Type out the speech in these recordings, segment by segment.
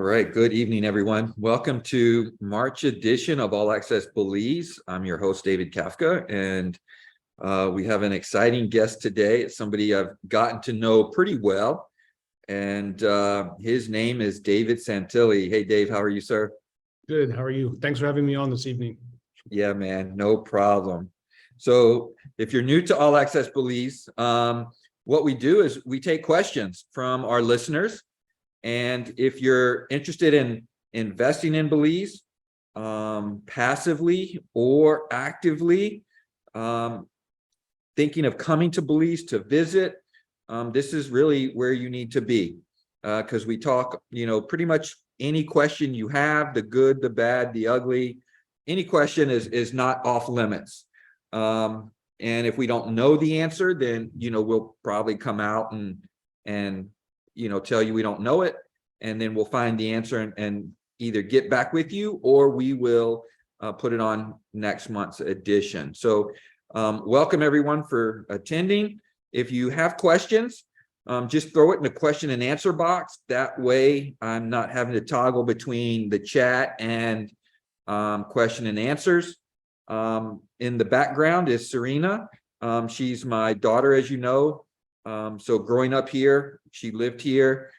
right. Good evening, everyone. Welcome to March edition of All Access Belize. I'm your host, David Kafka, and we have an exciting guest today. It's somebody I've gotten to know pretty well, and his name is David Santilli. Hey, Dave, how are you, sir? Good. How are you? Thanks for having me on this evening. Yeah, man, no problem. So if you're new to All Access Belize, what we do is we take questions from our listeners. And if you're interested in investing in Belize, passively or actively, thinking of coming to Belize to visit, this is really where you need to be, because we talk, pretty much any question you have, the good, the bad, the ugly, any question is not off limits. And if we don't know the answer, then, we'll probably come out and tell you we don't know it, and then we'll find the answer and either get back with you, or we will put it on next month's edition. So welcome everyone for attending. If you have questions, just throw it in the question and answer box. That way I'm not having to toggle between the chat and question and answers. In the background is Serena. She's my daughter, as you know. So growing up here, she lived here.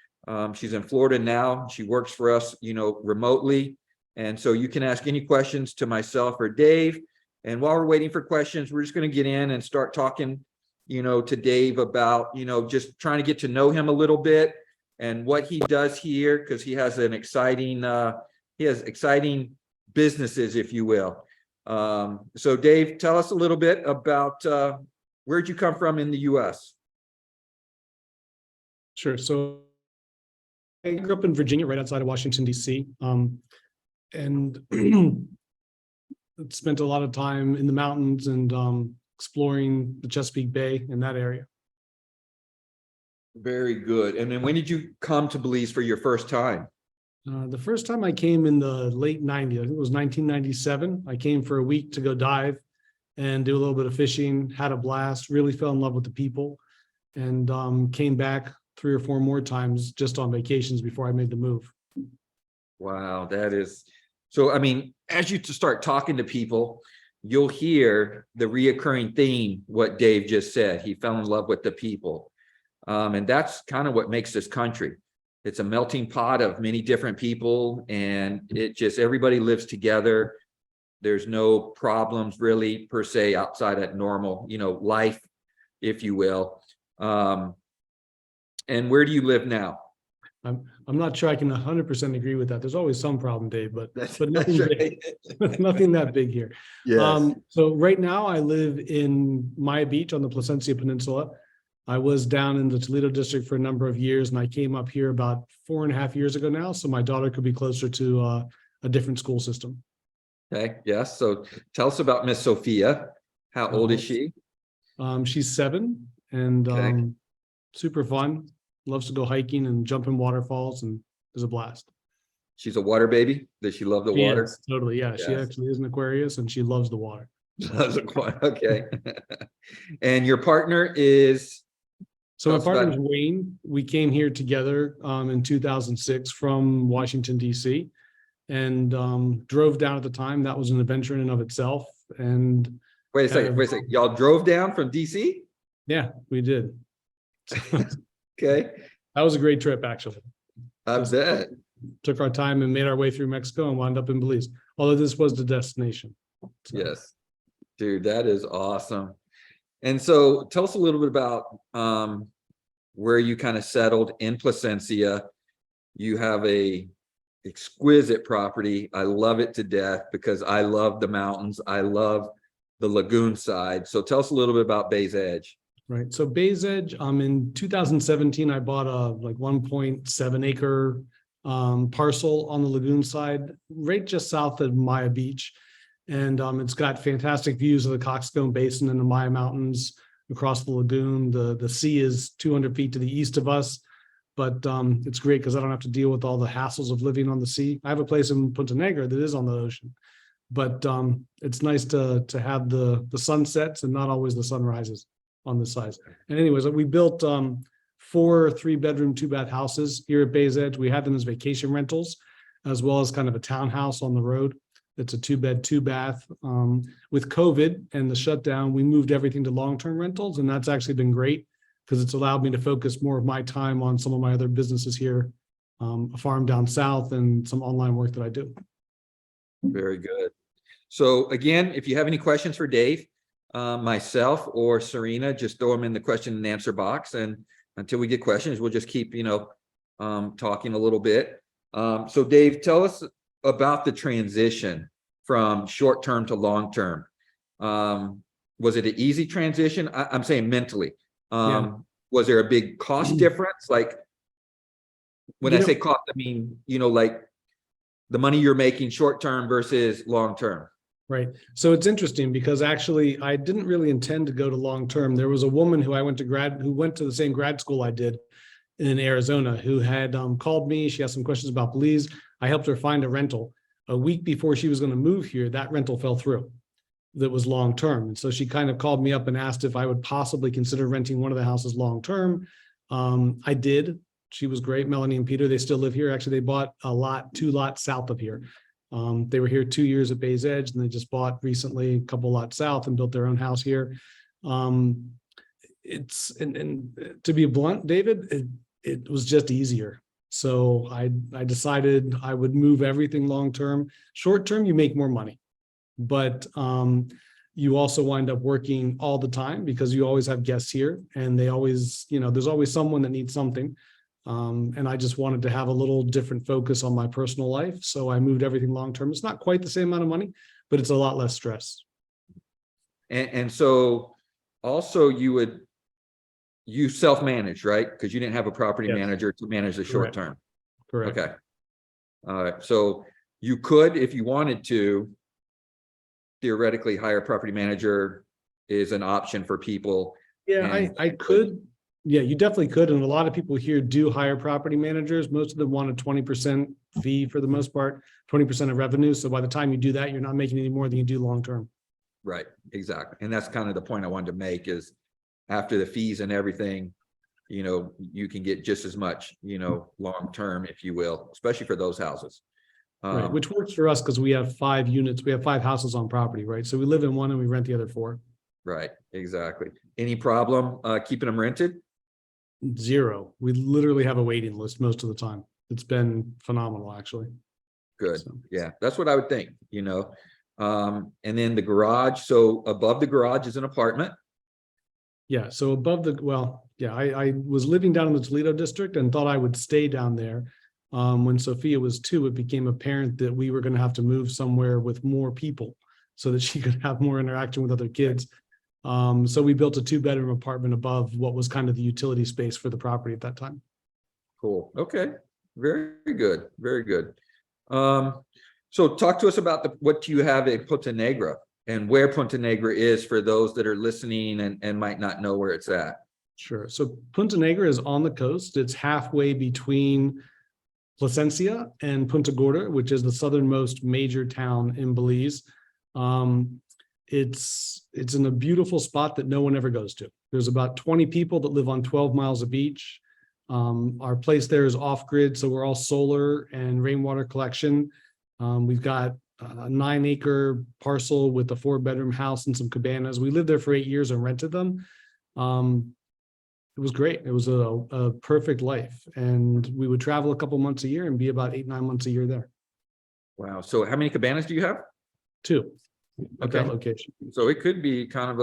She's in Florida now. She works for us, remotely. And so you can ask any questions to myself or Dave. And while we're waiting for questions, we're just going to get in and start talking, to Dave about, just trying to get to know him a little bit and what he does here, because he has an exciting, exciting businesses, if you will. So Dave, tell us a little bit about where'd you come from in the U.S.? Sure. So I grew up in Virginia, right outside of Washington, D.C., and spent a lot of time in the mountains and exploring the Chesapeake Bay in that area. Very good. And then when did you come to Belize for your first time? The first time I came in the late 90s, I think it was 1997. I came for a week to go dive and do a little bit of fishing, had a blast, really fell in love with the people, and came back 3 or 4 more times just on vacations before I made the move. Wow, that is so. I mean, as you start talking to people, you'll hear the reoccurring theme, what Dave just said. He fell in love with the people. And that's kind of what makes this country. It's a melting pot of many different people, and it just, everybody lives together. There's no problems really per se outside of normal, life, if you will. And where do you live now? I'm not sure I can 100% agree with that. There's always some problem, Dave, but nothing right. big. Nothing that big here. Yes. So right now I live in Maya Beach on the Placencia Peninsula. I was down in the Toledo district for a number of years, and I came up here about 4.5 years ago now, so my daughter could be closer to a different school system. Okay. Yes. So tell us about Miss Sophia. How old is she? She's 7 and Okay. Super fun. Loves to go hiking and jump in waterfalls, and is a blast. She's a water baby. Does she love the water? Yes, totally. Yeah, Yes. She actually is an Aquarius, and she loves the water. Okay. And your partner is? So my partner is Wayne. We came here together in 2006 from Washington, D.C., and drove down at the time. That was an adventure in and of itself. And Wait a second. Y'all drove down from DC? Yeah, we did. Okay. That was a great trip, actually. I bet. Took our time and made our way through Mexico and wound up in Belize, although this was the destination. So. Yes. Dude, that is awesome. And so tell us a little bit about where you kind of settled in Placencia. You have a exquisite property. I love it to death because I love the mountains. I love the lagoon side. So tell us a little bit about Bay's Edge. Right. So Bay's Edge, in 2017, I bought a 1.7 acre parcel on the lagoon side, right just south of Maya Beach. And it's got fantastic views of the Coxcomb Basin and the Maya Mountains across the lagoon. The sea is 200 feet to the east of us, but it's great because I don't have to deal with all the hassles of living on the sea. I have a place in Punta Negra that is on the ocean, but it's nice to have the sunsets and not always the sunrises on the sides. And anyways, we built 4 3-bedroom, 2-bath houses here at Bay's Edge. We had them as vacation rentals, as well as kind of a townhouse on the road. It's a 2-bed, 2-bath. With COVID and the shutdown, we moved everything to long-term rentals, and that's actually been great because it's allowed me to focus more of my time on some of my other businesses here, a farm down south and some online work that I do. Very good. So again, if you have any questions for Dave, myself or Serena, just throw them in the question and answer box. And until we get questions, we'll just keep, talking a little bit. So Dave, tell us about the transition from short-term to long-term. Was it an easy transition? I'm saying mentally. Was there a big cost difference? Like when I say cost, I mean, like the money you're making short-term versus long-term. Right. So it's interesting because actually I didn't really intend to go to long-term. There was a woman who who went to the same grad school I did in Arizona who had called me. She had some questions about Belize. I helped her find a rental. A week before she was going to move here, that rental fell through. That was long-term. And so she kind of called me up and asked if I would possibly consider renting one of the houses long-term. I did. She was great. Melanie and Peter, they still live here. Actually, they bought 2 lots south of here. They were here 2 years at Bay's Edge, and they just bought recently a couple lots south and built their own house here. It's and to be blunt, David, it was just easier. So I decided I would move everything long-term. Short-term, you make more money, but you also wind up working all the time because you always have guests here, and they always, there's always someone that needs something. And I just wanted to have a little different focus on my personal life. So I moved everything long-term. It's not quite the same amount of money, but it's a lot less stress. And so also you self-manage, right? Because you didn't have a property manager to manage the short term. Correct. Okay. All right. So you could, if you wanted to, theoretically hire a property manager is an option for people. Yeah, I could. Yeah, you definitely could. And a lot of people here do hire property managers. Most of them want a 20% fee for the most part, 20% of revenue. So by the time you do that, you're not making any more than you do long-term. Right, exactly. And that's kind of the point I wanted to make is after the fees and everything, you can get just as much, long-term, if you will, especially for those houses. Right, which works for us because we have 5 units. We have 5 houses on property, right? So we live in one and we rent the other 4. Right, exactly. Any problem keeping them rented? Zero. We literally have a waiting list most of the time. It's been phenomenal, actually. Good. So. Yeah, that's what I would think, and then the garage. So above the garage is an apartment. Yeah. So above I was living down in the Toledo district and thought I would stay down there. When Sophia was 2, it became apparent that we were going to have to move somewhere with more people so that she could have more interaction with other kids. So we built a 2-bedroom apartment above what was kind of the utility space for the property at that time. Cool. Okay. Very good. Very good. So talk to us about what you have in Punta Negra and where Punta Negra is for those that are listening and might not know where it's at. Sure. So Punta Negra is on the coast. It's halfway between Placencia and Punta Gorda, which is the southernmost major town in Belize. It's in a beautiful spot that no one ever goes to. There's about 20 people that live on 12 miles of beach. Our place there is off-grid, so we're all solar and rainwater collection. We've got a 9-acre parcel with a 4-bedroom house and some cabanas. We lived there for 8 years and rented them. It was great. It was a perfect life. And we would travel a couple months a year and be about 8-9 months a year there. Wow. So how many cabanas do you have? 2 at that Okay. location. So it could be kind of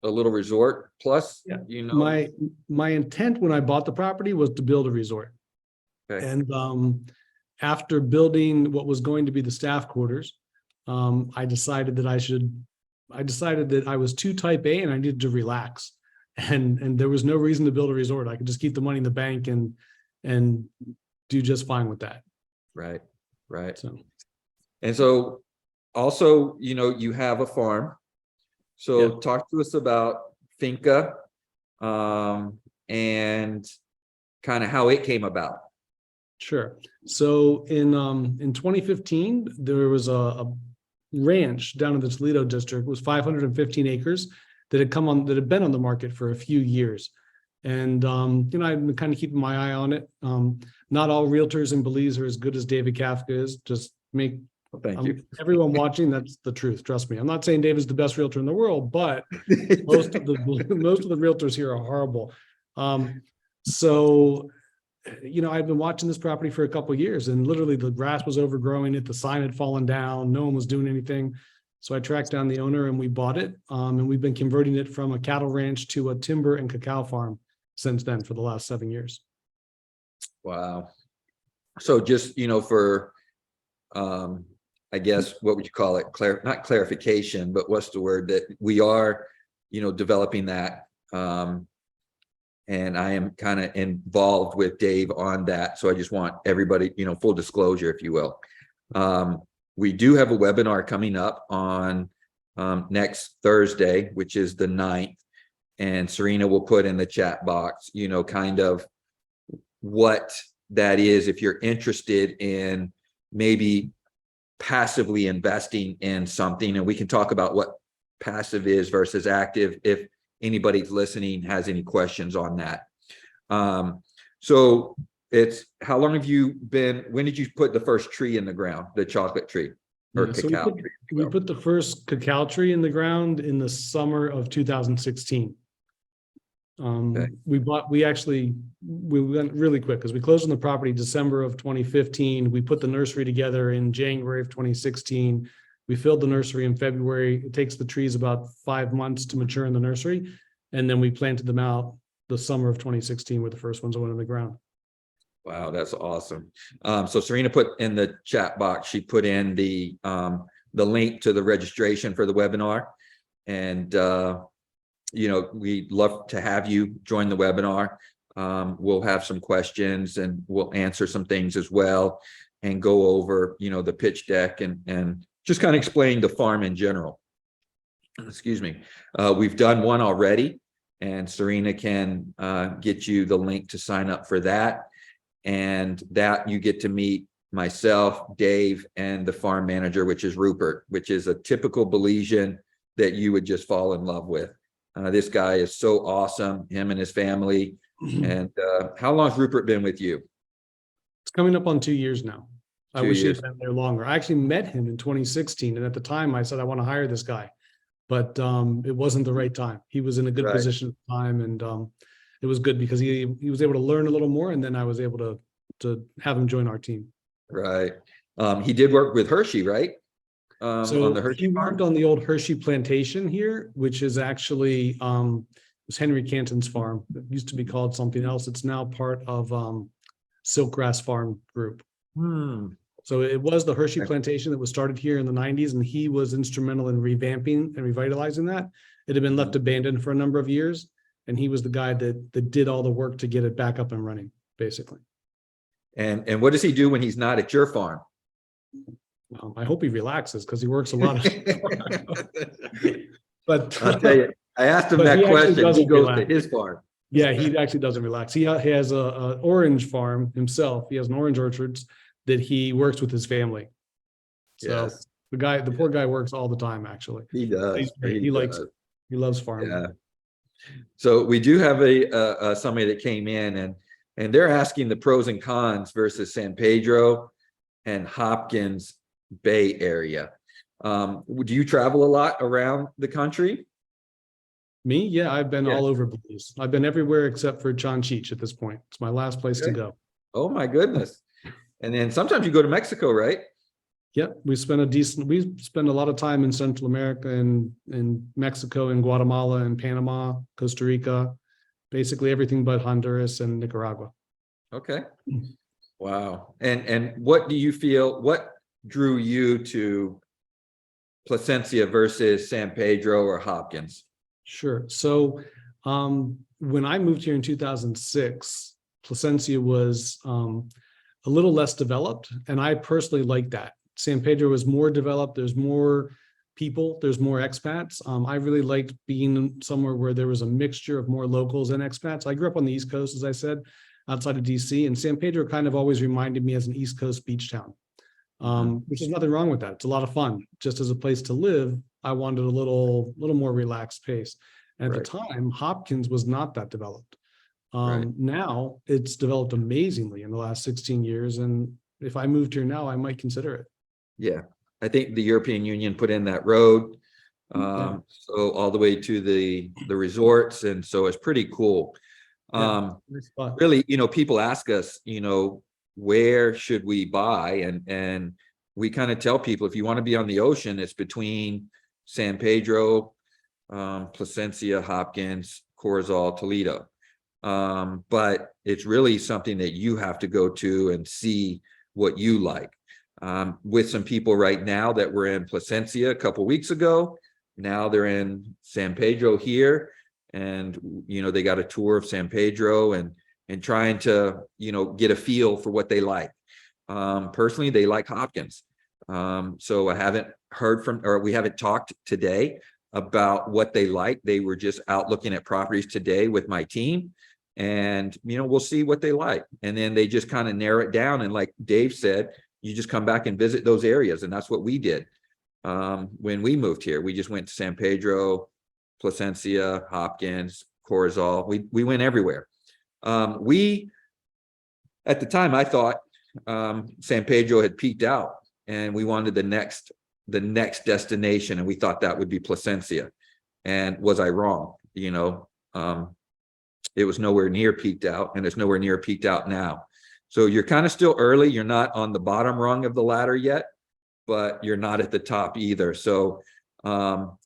a little resort plus, My intent when I bought the property was to build a resort. Okay. And after building what was going to be the staff quarters, I decided that I was too type A and I needed to relax. And there was no reason to build a resort. I could just keep the money in the bank and do just fine with that. Right. Right. So. And so also, you have a farm. So talk to us about Finca and kind of how it came about. Sure. So in 2015, there was a ranch down in the Toledo district. It was 515 acres that had been on the market for a few years. And, I've been kind of keeping my eye on it. Not all realtors in Belize are as good as David Kafka is. Just make Thank you. everyone watching, that's the truth. Trust me. I'm not saying David's the best realtor in the world, but most of the realtors here are horrible. So, I've been watching this property for a couple of years, and literally the grass was overgrowing it. The sign had fallen down. No one was doing anything. So I tracked down the owner and we bought it. And we've been converting it from a cattle ranch to a timber and cacao farm since then for the last 7 years. Wow. So just, for, I guess, what would you call it? Not clarification, but what's the word, that we are, developing that. And I am kind of involved with Dave on that. So I just want everybody, full disclosure, if you will. We do have a webinar coming up on next Thursday, which is the 9th. And Serena will put in the chat box, kind of what that is if you're interested in maybe passively investing in something. And we can talk about what passive is versus active if anybody's listening has any questions on that. So it's, how long have you been, when did you put the first tree in the ground, the chocolate tree or cacao tree? We put the first cacao tree in the ground in the summer of 2016. Okay. We went really quick because we closed on the property December of 2015. We put the nursery together in January of 2016. We filled the nursery in February. It takes the trees about 5 months to mature in the nursery. And then we planted them out the summer of 2016 were the first ones that went in the ground. Wow, that's awesome. So Serena put in the chat box, she put in the link to the registration for the webinar. And we'd love to have you join the webinar. We'll have some questions and we'll answer some things as well and go over, the pitch deck and just kind of explain the farm in general. Excuse me. We've done one already, and Serena can get you the link to sign up for that. And that you get to meet myself, Dave, and the farm manager, which is Rupert, which is a typical Belizean that you would just fall in love with. This guy is so awesome, him and his family. And how long has Rupert been with you? It's coming up on 2 years now. I 2 wish he years. had been there longer. I actually met him in 2016. And at the time I said, I want to hire this guy, but it wasn't the right time. He was in a good Right. position at the time. And it was good because he was able to learn a little more. And then I was able to have him join our team. Right. He did work with Hershey, right? So On the Hershey he farm? worked on the old Hershey plantation here, which is actually it was Henry Canton's farm. It used to be called something else. It's now part of Silkgrass Farm Group. So it was the Hershey plantation that was started here in the 90s, and he was instrumental in revamping and revitalizing that. It had been left abandoned for a number of years, and he was the guy that did all the work to get it back up and running, basically. And what does he do when he's not at your farm? I hope he relaxes because he works a lot of. But I'll tell you, I asked him but that he actually question. He doesn't goes relax. to his farm. Yeah, he actually doesn't relax. He has a orange farm himself. He has an orange orchards that he works with his family. So Yes, the poor guy works all the time, actually. he does. He's great. He likes it. He loves farming. Yeah. So we do have a somebody that came in and they're asking the pros and cons versus San Pedro and Hopkins Bay area. Do you travel a lot around the country? Me? Yeah, I've been Yeah. all over Belize. I've been everywhere except for Chanchich at this point. It's my last place to Okay. go. Oh my goodness. And then sometimes you go to Mexico, right? Yep, we spend a lot of time in Central America and in Mexico and Guatemala and Panama, Costa Rica, basically everything but Honduras and Nicaragua. Okay. Wow. And what do you feel, what drew you to Placencia versus San Pedro or Hopkins? Sure. So when I moved here in 2006, Placencia was a little less developed, and I personally like that. San Pedro is more developed. There's more people. There's more expats. I really liked being somewhere where there was a mixture of more locals and expats. I grew up on the East Coast, as I said, outside of DC, and San Pedro kind of always reminded me as an East Coast beach town, which is nothing wrong with that. It's a lot of fun. Just as a place to live, I wanted a little more relaxed pace. And at the time, Hopkins was not that developed. Right. Now it's developed amazingly in the last 16 years. And if I moved here now, I might consider it. Yeah, I think the European Union put in that road. Yeah. So all the way to the resorts, and so it's pretty cool. Yeah. Nice spot. Really, people ask us, where should we buy? And we kind of tell people, if you want to be on the ocean, it's between San Pedro, Placencia, Hopkins, Corozal, Toledo. But it's really something that you have to go to and see what you like. With some people right now that were in Placencia a couple weeks ago, now they're in San Pedro here, and they got a tour of San Pedro and trying to get a feel for what they like. Personally, they like Hopkins. So I haven't heard from, or we haven't talked today about what they like. They were just out looking at properties today with my team, and we'll see what they like, and then they just kind of narrow it down. And like Dave said, you just come back and visit those areas, and that's what we did. When we moved here, we just went to San Pedro, Placencia, Hopkins, Corozal. We went everywhere. We, at the time, I thought San Pedro had peaked out, and we wanted the next destination, and we thought that would be Placencia. And was I wrong? It was nowhere near peaked out, and it's nowhere near peaked out now. So you're kind of still early. You're not on the bottom rung of the ladder yet, but you're not at the top either. So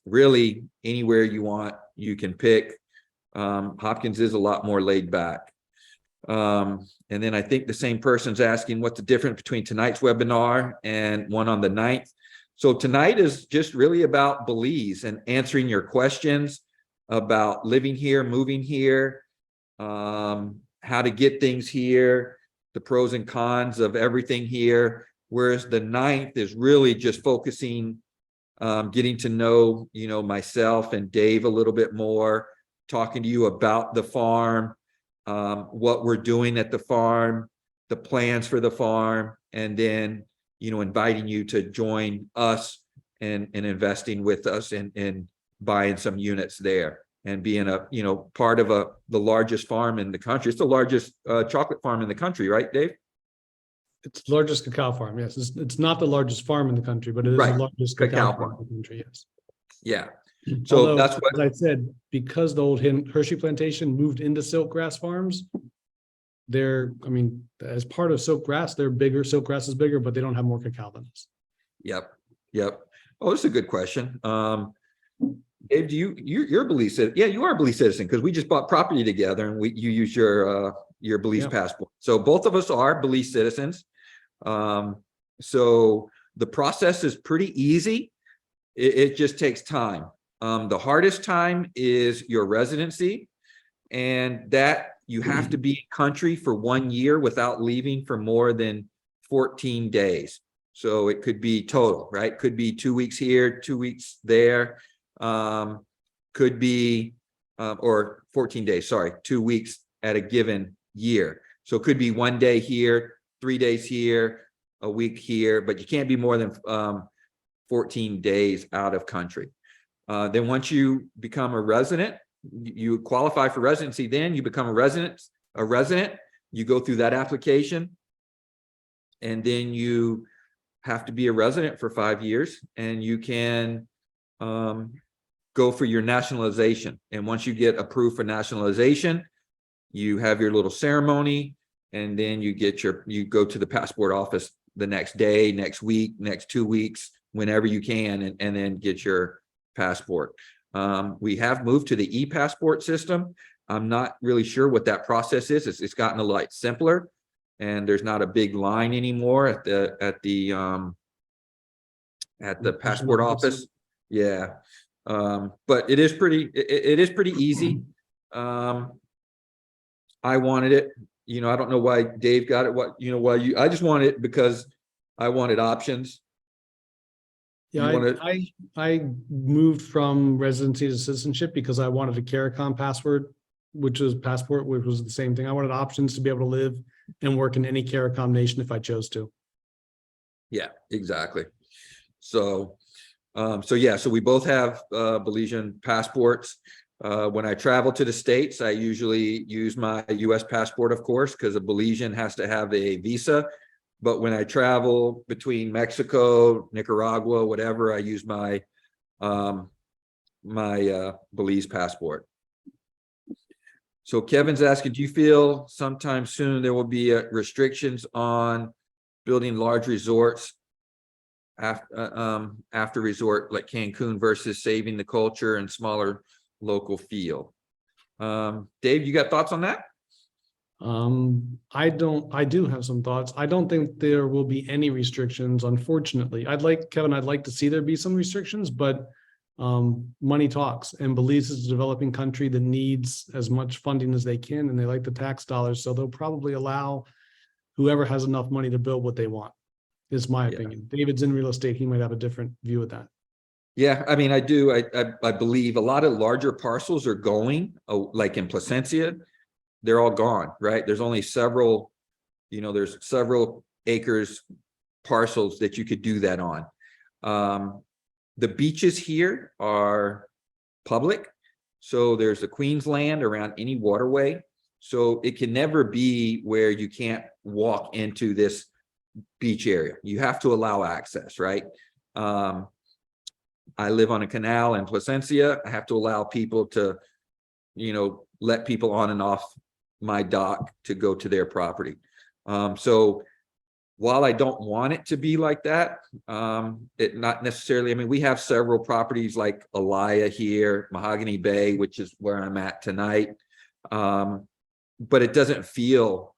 really, anywhere you want, you can pick. Hopkins is a lot more laid back. And then I think the same person's asking what's the difference between tonight's webinar and one on the 9th. So tonight is just really about Belize and answering your questions about living here, moving here, how to get things here, the pros and cons of everything here. Whereas the 9th is really just focusing, getting to know, myself and Dave a little bit more, talking to you about the farm, what we're doing at the farm, the plans for the farm, and then, inviting you to join us and investing with us and buying some units there and being a, part of the largest farm in the country. It's the largest chocolate farm in the country, right, Dave? It's the largest cacao farm. Yes. It's not the largest farm in the country, but it is Right. the largest Cacao cacao farm farm. in the country. Yes. Yeah. So Although, that's what as I said, because the old Hershey plantation moved into silkgrass farms, as part of silkgrass, they're bigger. Silkgrass is bigger, but they don't have more cacao than us. Yep. Oh, that's a good question. Dave, you're a Belize citizen? Yeah, you are a Belize citizen, because we just bought property together, and you use your Belize passport. So both of us are Belize citizens. So the process is pretty easy. It just takes time. The hardest time is your residency, and that you have to be in country for 1 year without leaving for more than 14 days. So it could be total, right? Could be 2 weeks here, 2 weeks there. Could be, or 14 days, sorry, 2 weeks at a given year. So it could be 1 day here, 3 days here, a week here, but you can't be more than 14 days out of country. Then once you become a resident, you qualify for residency, then you become a resident, you go through that application, and then you have to be a resident for 5 years, and you can go for your nationalization. And once you get approved for nationalization, you have your little ceremony, and then you go to the passport office the next day, next week, next 2 weeks, whenever you can, and then get your passport. We have moved to the e-passport system. I'm not really sure what that process is. It's gotten a lot simpler, and there's not a big line anymore at the passport office. Yeah. But it is pretty easy. I wanted it, I don't know why Dave got it. I just wanted it because I wanted options. Yeah, I moved from residency to citizenship because I wanted a CARICOM passport, which was the same thing. I wanted options to be able to live and work in any CARICOM nation if I chose to. Yeah, exactly. So we both have Belizean passports. When I travel to the States, I usually use my US passport, of course, because a Belizean has to have a visa. But when I travel between Mexico, Nicaragua, whatever, I use my Belize passport. So Kevin's asking, do you feel sometime soon there will be restrictions on building large resorts after resort like Cancun versus saving the culture and smaller local feel? Dave, you got thoughts on that? I do have some thoughts. I don't think there will be any restrictions, unfortunately. Kevin, I'd like to see there be some restrictions, but money talks, and Belize is a developing country that needs as much funding as they can, and they like the tax dollars, so they'll probably allow whoever has enough money to build what they want, is my opinion. David's in real estate. He might have a different view of that. Yeah, I mean, I do. I believe a lot of larger parcels are going, like in Placencia, they're all gone, right? There's only several, there's several acres parcels that you could do that on. The beaches here are public. So there's the Queensland around any waterway. So it can never be where you can't walk into this beach area. You have to allow access, right? I live on a canal in Placencia. I have to allow people to, let people on and off my dock to go to their property. So while I don't want it to be like that, it not necessarily, I mean, we have several properties like Alaya here, Mahogany Bay, which is where I'm at tonight. But it doesn't feel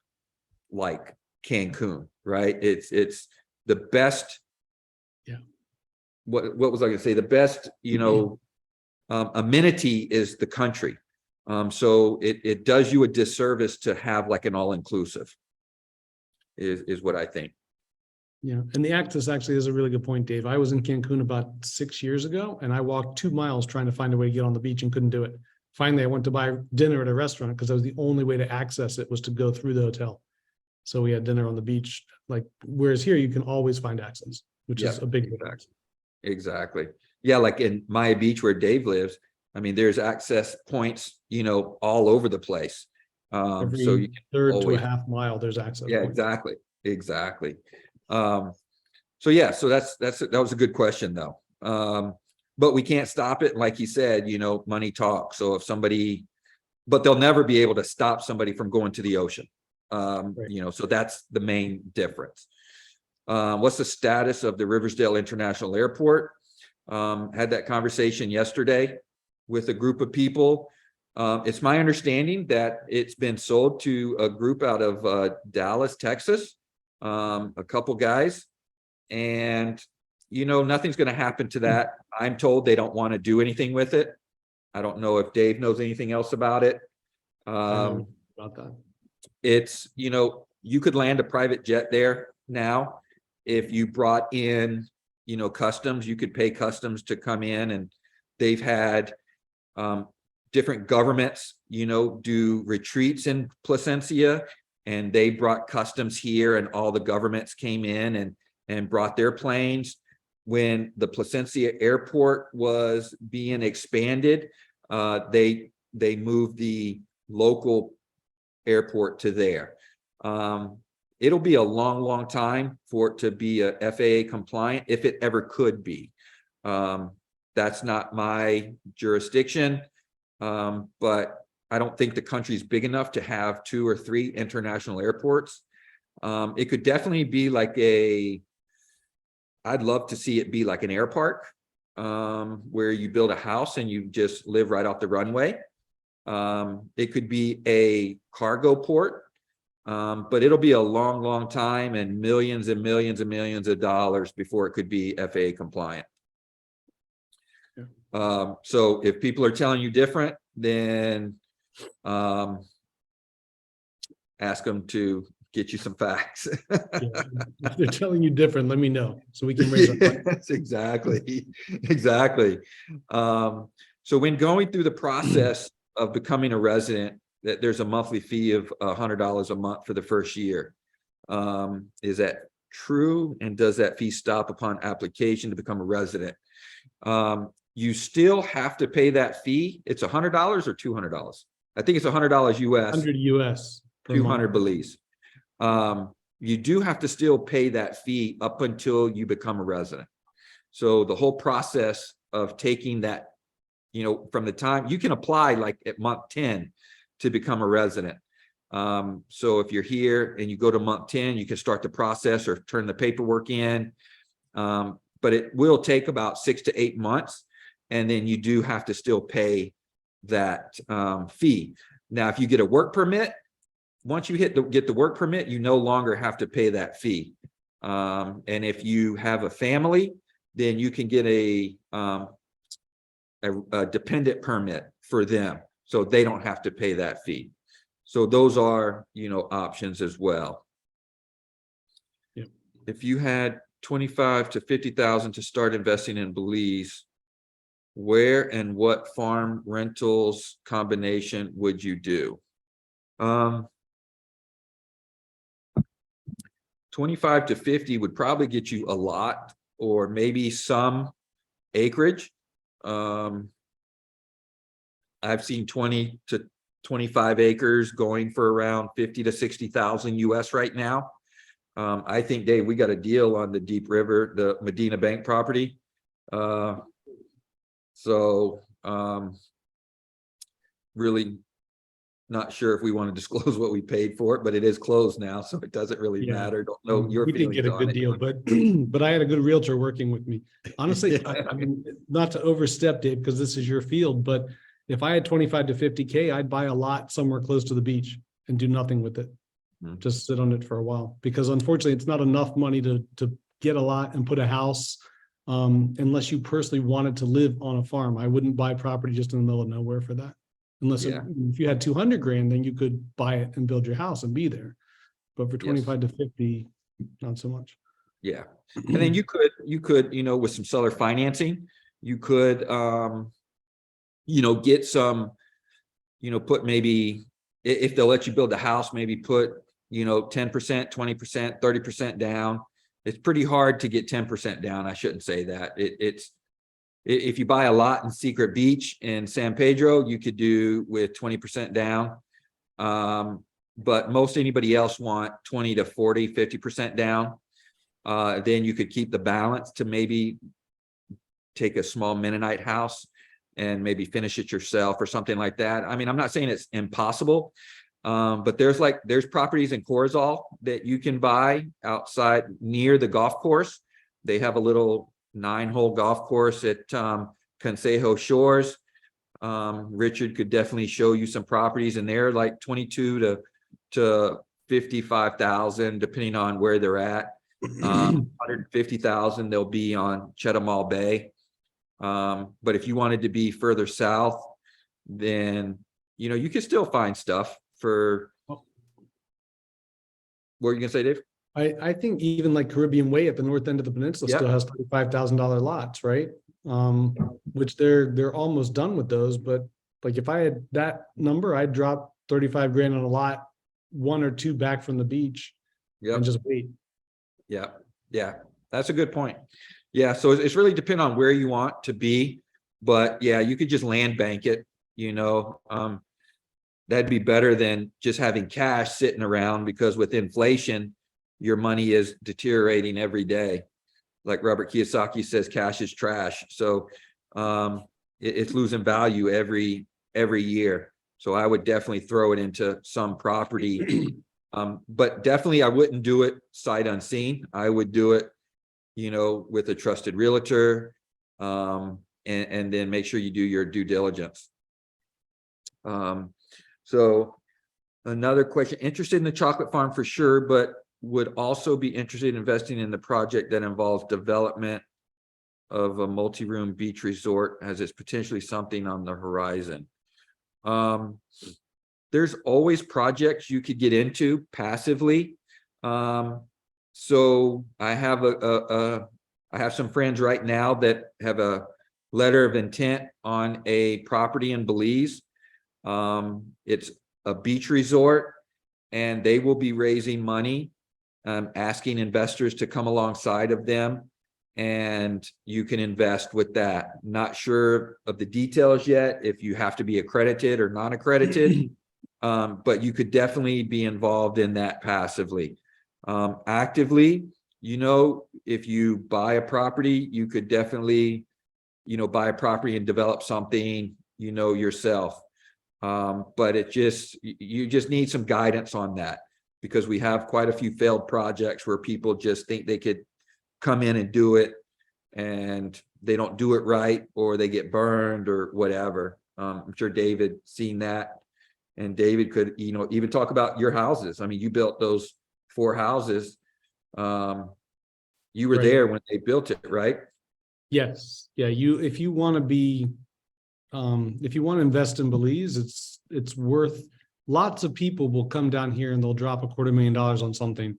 like Cancun, right? It's the best. Yeah. What was I going to say? The best, amenity is the country. So it does you a disservice to have like an all-inclusive is what I think. Yeah, and the access actually is a really good point, Dave. I was in Cancun about 6 years ago, and I walked 2 miles trying to find a way to get on the beach and couldn't do it. Finally, I went to buy dinner at a restaurant because that was the only way to access it, was to go through the hotel. So we had dinner on the beach, whereas here you can always find access, which is a big difference. Exactly. Yeah, like in Maya Beach where Dave lives, I mean, there's access points, all over the place. Every so you can third always, to a half mile, there's access. Yeah, points. exactly. So yeah, so that was a good question though. But we can't stop it. Like he said, money talks. So if somebody, but they'll never be able to stop somebody from going to the ocean. Right. So that's the main difference. What's the status of the Riversdale International Airport? Had that conversation yesterday with a group of people. It's my understanding that it's been sold to a group out of Dallas, Texas, a couple guys, and nothing's going to happen to that. I'm told they don't want to do anything with it. I don't know if Dave knows anything else about it. I know about that. It's, you could land a private jet there now. If you brought in, customs, you could pay customs to come in, and they've had different governments, do retreats in Placencia, and they brought customs here, and all the governments came in and brought their planes. When the Placencia airport was being expanded, they moved the local airport to there. It'll be a long time for it to be a FAA compliant, if it ever could be. That's not my jurisdiction, but I don't think the country's big enough to have 2 or 3 international airports. It could definitely be like I'd love to see it be like an air park, where you build a house and you just live right off the runway. It could be a cargo port, but it'll be a long time and millions and millions and millions of dollars before it could be FAA compliant. Yeah. So if people are telling you different, then ask them to get you some facts. Yeah. If they're telling you different, let me know so we can raise our Yes, exactly. So when going through the process of becoming a resident, that there's a monthly fee of $100 a month for the first year. Is that true? And does that fee stop upon application to become a resident? you still have to pay that fee. It's $100 or $200. I think it's $100 US, 100 US per 200 month. Belize. You do have to still pay that fee up until you become a resident. So the whole process of taking that, from the time you can apply like at month 10 to become a resident. So if you're here and you go to month 10, you can start the process or turn the paperwork in. But it will take about 6 to 8 months. And then you do have to still pay that fee. Now, if you get a work permit, once you get the work permit, you no longer have to pay that fee. And if you have a family, then you can get a dependent permit for them, so they don't have to pay that fee. So those are, options as well. Yep. If you had 25 to 50,000 to start investing in Belize, where and what farm rentals combination would you do? 25 to 50 would probably get you a lot, or maybe some acreage. I've seen 20 to 25 acres going for around 50 to 60,000 US right now. I think, Dave, we got a deal on the Deep River, the Medina Bank property. Really not sure if we want to disclose what we paid for it, but it is closed now, so it doesn't really matter. Don't know your We did feelings get a on good it. deal, but I had a good realtor working with me. Honestly, I mean, not to overstep, Dave, because this is your field, but if I had 25 to 50K, I'd buy a lot somewhere close to the beach and do nothing with it. Just sit on it for a while, because unfortunately it's not enough money to get a lot and put a house, unless you personally wanted to live on a farm. I wouldn't buy property just in the middle of nowhere for that. Unless if you had 200 grand, then you could buy it and build your house and be there. But for 25 to 50, not so much. Yeah. And then you could, with some seller financing, you could, get some, put maybe, if they'll let you build a house, maybe put, 10%, 20%, 30% down. It's pretty hard to get 10% down. I shouldn't say that. If you buy a lot in Secret Beach in San Pedro, you could do with 20% down. But most anybody else want 20 to 40, 50% down. Then you could keep the balance to maybe take a small Mennonite house and maybe finish it yourself or something like that. I mean, I'm not saying it's impossible, but there's properties in Corozal that you can buy outside near the golf course. They have a little 9-hole golf course at Consejo Shores. Richard could definitely show you some properties, and they're like 22 to 55,000, depending on where they're at. 150,000 they'll be on Chetumal Bay. But if you wanted to be further south, then you could still find stuff for. What are you gonna say, Dave? I think even like Caribbean Way at the north end of the peninsula still has $35,000 lots, right? Which they're almost done with those. But like if I had that number, I'd drop 35 grand on a lot, 1 or 2 back from the beach, and just wait. Yeah, that's a good point. Yeah, so it's really depend on where you want to be, but yeah, you could just land bank it. That'd be better than just having cash sitting around, because with inflation, your money is deteriorating every day. Like Robert Kiyosaki says, cash is trash. So it's losing value every year. So I would definitely throw it into some property. But definitely I wouldn't do it sight unseen. I would do it, with a trusted realtor, and then make sure you do your due diligence. So another question, interested in the chocolate farm for sure, but would also be interested in investing in the project that involves development of a multi-room beach resort, as it's potentially something on the horizon. There's always projects you could get into passively. So I have I have some friends right now that have a letter of intent on a property in Belize. It's a beach resort, and they will be raising money, asking investors to come alongside of them and you can invest with that. Not sure of the details yet, if you have to be accredited or non-accredited, but you could definitely be involved in that passively. Actively, if you buy a property, you could definitely, buy a property and develop something, yourself. But you just need some guidance on that, because we have quite a few failed projects where people just think they could come in and do it, and they don't do it right, or they get burned or whatever. I'm sure David seen that, and David could, even talk about your houses. I mean, you built those 4 houses. You were Right. there when they built it, right? Yes. Yeah. If you want to be, if you want to invest in Belize, it's worth, lots of people will come down here and they'll drop $250,000 on something,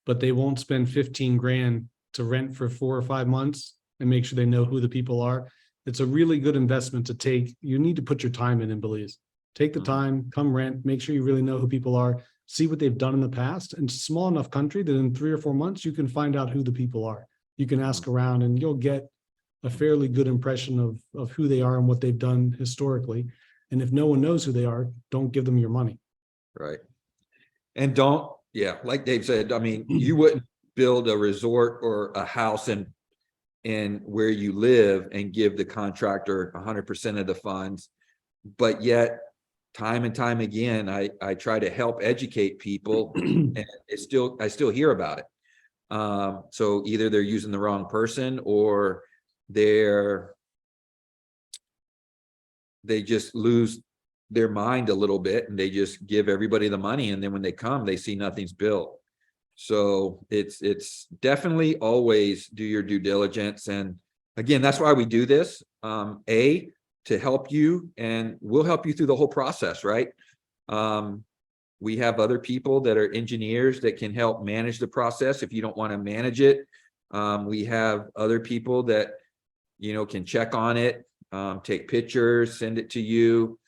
but they won't spend 15 grand to rent for 4 or 5 months and make sure they know who the people are. It's a really good investment to take. You need to put your time in Belize. Take the time, come rent, make sure you really know who people are, see what they've done in the past. And it's a small enough country that in 3 or 4 months, you can find out who the people are. You can ask around and you'll get a fairly good impression of who they are and what they've done historically. And if no one knows who they are, don't give them your money. Right. And don't, like Dave said, I mean, you wouldn't build a resort or a house in where you live and give the contractor 100% of the funds. But yet, time and time again, I try to help educate people, and I still hear about it. So either they're using the wrong person, or they just lose their mind a little bit, and they just give everybody the money, and then when they come, they see nothing's built. So it's definitely always do your due diligence. And again, that's why we do this, to help you, and we'll help you through the whole process, right? We have other people that are engineers that can help manage the process if you don't want to manage it. We have other people that can check on it, take pictures, send it to you.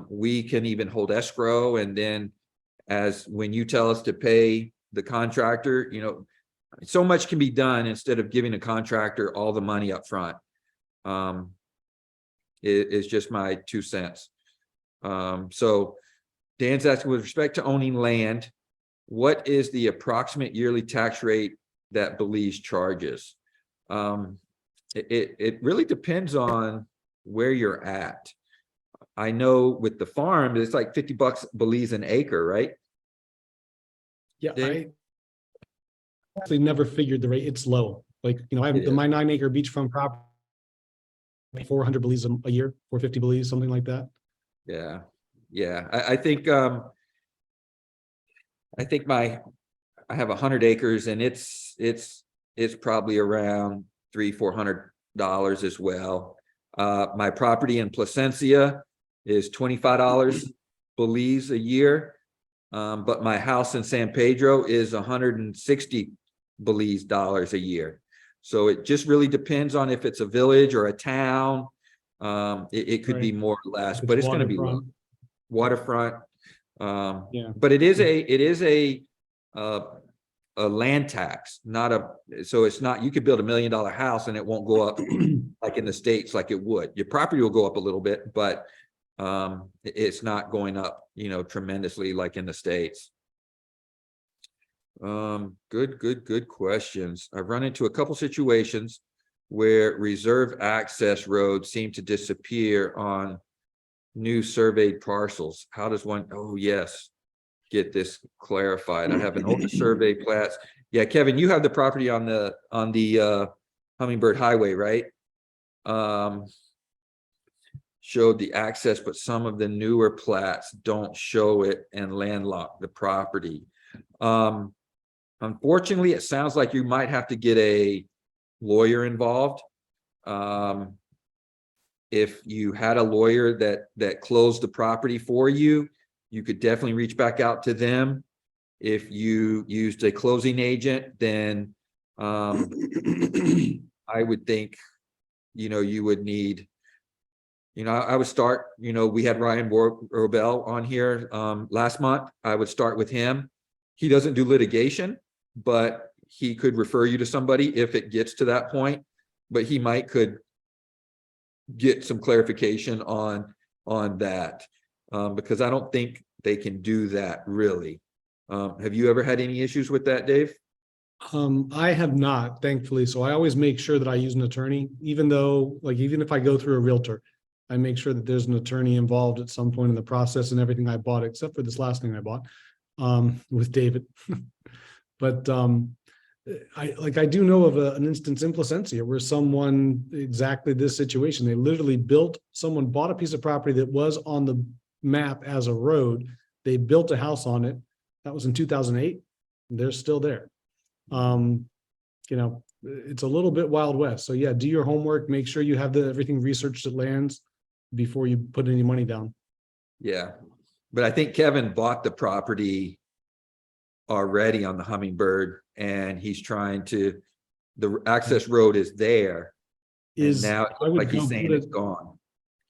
We can even hold escrow, and then when you tell us to pay the contractor, so much can be done instead of giving a contractor all the money up front. It's just my 2 cents. So Dan's asking, with respect to owning land, what is the approximate yearly tax rate that Belize charges? It really depends on where you're at. I know with the farm, it's like $50 Belize an acre, right? Yeah, Dave? I actually never figured the rate. It's low. Like, I have my 9-acre beachfront property, 400 Belize a year, 450 Belize, something like that. Yeah. I think I have 100 acres, and it's probably around $300-400 as well. My property in Placencia is $25 Belize a year. But my house in San Pedro is 160 Belize dollars a year. So it just really depends on if it's a village or a town. It could be more or less, but it's going to be low. Waterfront. But it is a land tax, so it's not, you could build $1 million house and it won't go up like in the States like it would. Your property will go up a little bit, but it's not going up, tremendously like in the States. Good questions. I've run into a couple situations where reserve access roads seem to disappear on new surveyed parcels. How does one, get this clarified? I have an old survey plats. Yeah, Kevin, you have the property on the Hummingbird Highway, right? Showed the access, but some of the newer plats don't show it and landlock the property. Unfortunately, it sounds like you might have to get a lawyer involved. If you had a lawyer that closed the property for you, you could definitely reach back out to them. If you used a closing agent, then I would think, you would need, I would start, we had Ryan Robel on here last month. I would start with him. He doesn't do litigation, but he could refer you to somebody if it gets to that point, but he could get some clarification on that, because I don't think they can do that really. Have you ever had any issues with that, Dave? I have not, thankfully. So I always make sure that I use an attorney, even though, like, even if I go through a realtor, I make sure that there's an attorney involved at some point in the process and everything I bought, except for this last thing I bought, with David. But I do know of an instance in Placencia where someone, exactly this situation, they literally someone bought a piece of property that was on the map as a road. They built a house on it. That was in 2008. And they're still there. It's a little bit Wild West. So yeah, do your homework, make sure you have everything researched at lands before you put any money down. Yeah, but I think Kevin bought the property already on the Hummingbird, and he's trying to, the access road is there. And now, like he's saying, it's gone.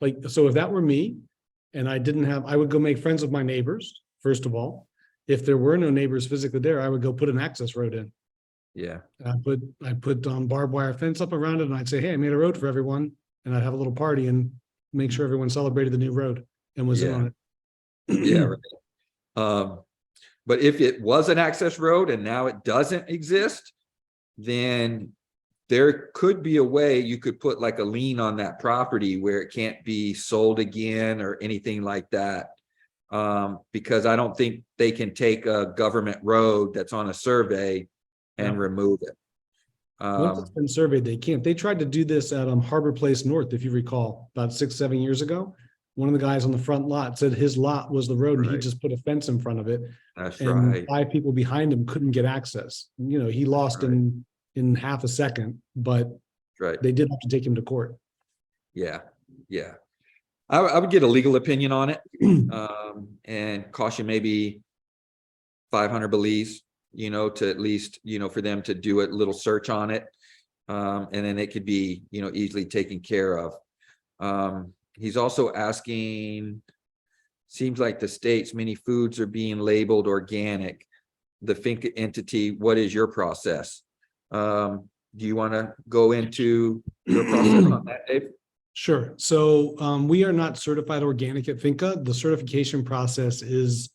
Like, so if that were me and I would go make friends with my neighbors, first of all. If there were no neighbors physically there, I would go put an access road in. Yeah. I put barbed wire fence up around it, and I'd say, hey, I made a road for everyone, and I'd have a little party and make sure everyone celebrated the new road and was in on it. Yeah. Right. But if it was an access road and now it doesn't exist, then there could be a way you could put like a lien on that property where it can't be sold again or anything like that. Because I don't think they can take a government road that's on a survey and remove it. Once it's been surveyed, they can't. They tried to do this at Harbor Place North, if you recall, about 6-7 years ago. One of the guys on the front lot said his lot was the road, and he just put a fence in front of it. That's and right. 5 people behind him couldn't get access. He lost in half a second, but they did have to take him to court. Yeah. I would get a legal opinion on it, and cost you maybe 500 Belize, to at least, for them to do a little search on it. And then it could be, easily taken care of. He's also asking, seems like the state's many foods are being labeled organic. The Finca entity, what is your process? Do you want to go into your process on that, Dave? Sure. So we are not certified organic at Finca. The certification process is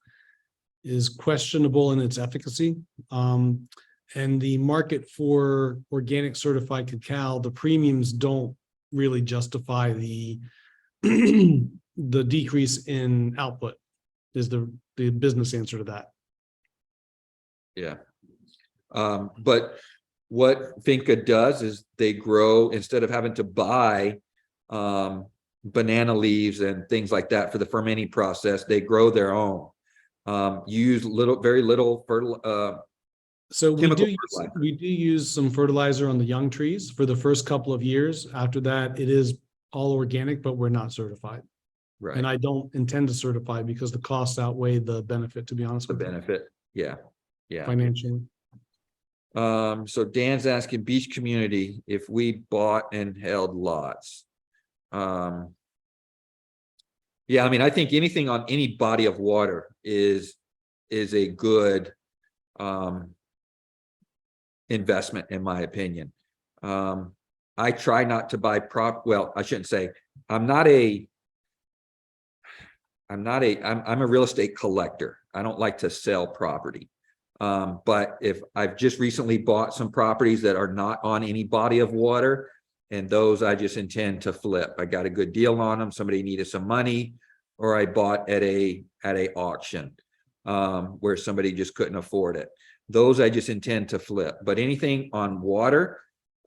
questionable in its efficacy. And the market for organic certified cacao, the premiums don't really justify the the decrease in output is the business answer to that. Yeah. But what Finca does is they grow, instead of having to buy banana leaves and things like that for the fermenting process, they grow their own. Use very little so we do use some fertilizer on the young trees for the first couple of years. After that, it is all organic, but we're not certified. Right. And I don't intend to certify because the costs outweigh the benefit, to be honest with you. The benefit. Yeah. Financially. So Dan's asking beach community if we bought and held lots. Yeah, I mean, I think anything on any body of water is a good investment, in my opinion. I try not to buy well, I shouldn't say, I'm a real estate collector. I don't like to sell property. But if I've just recently bought some properties that are not on any body of water, and those I just intend to flip. I got a good deal on them. Somebody needed some money, or I bought at a auction where somebody just couldn't afford it. Those I just intend to flip. But anything on water,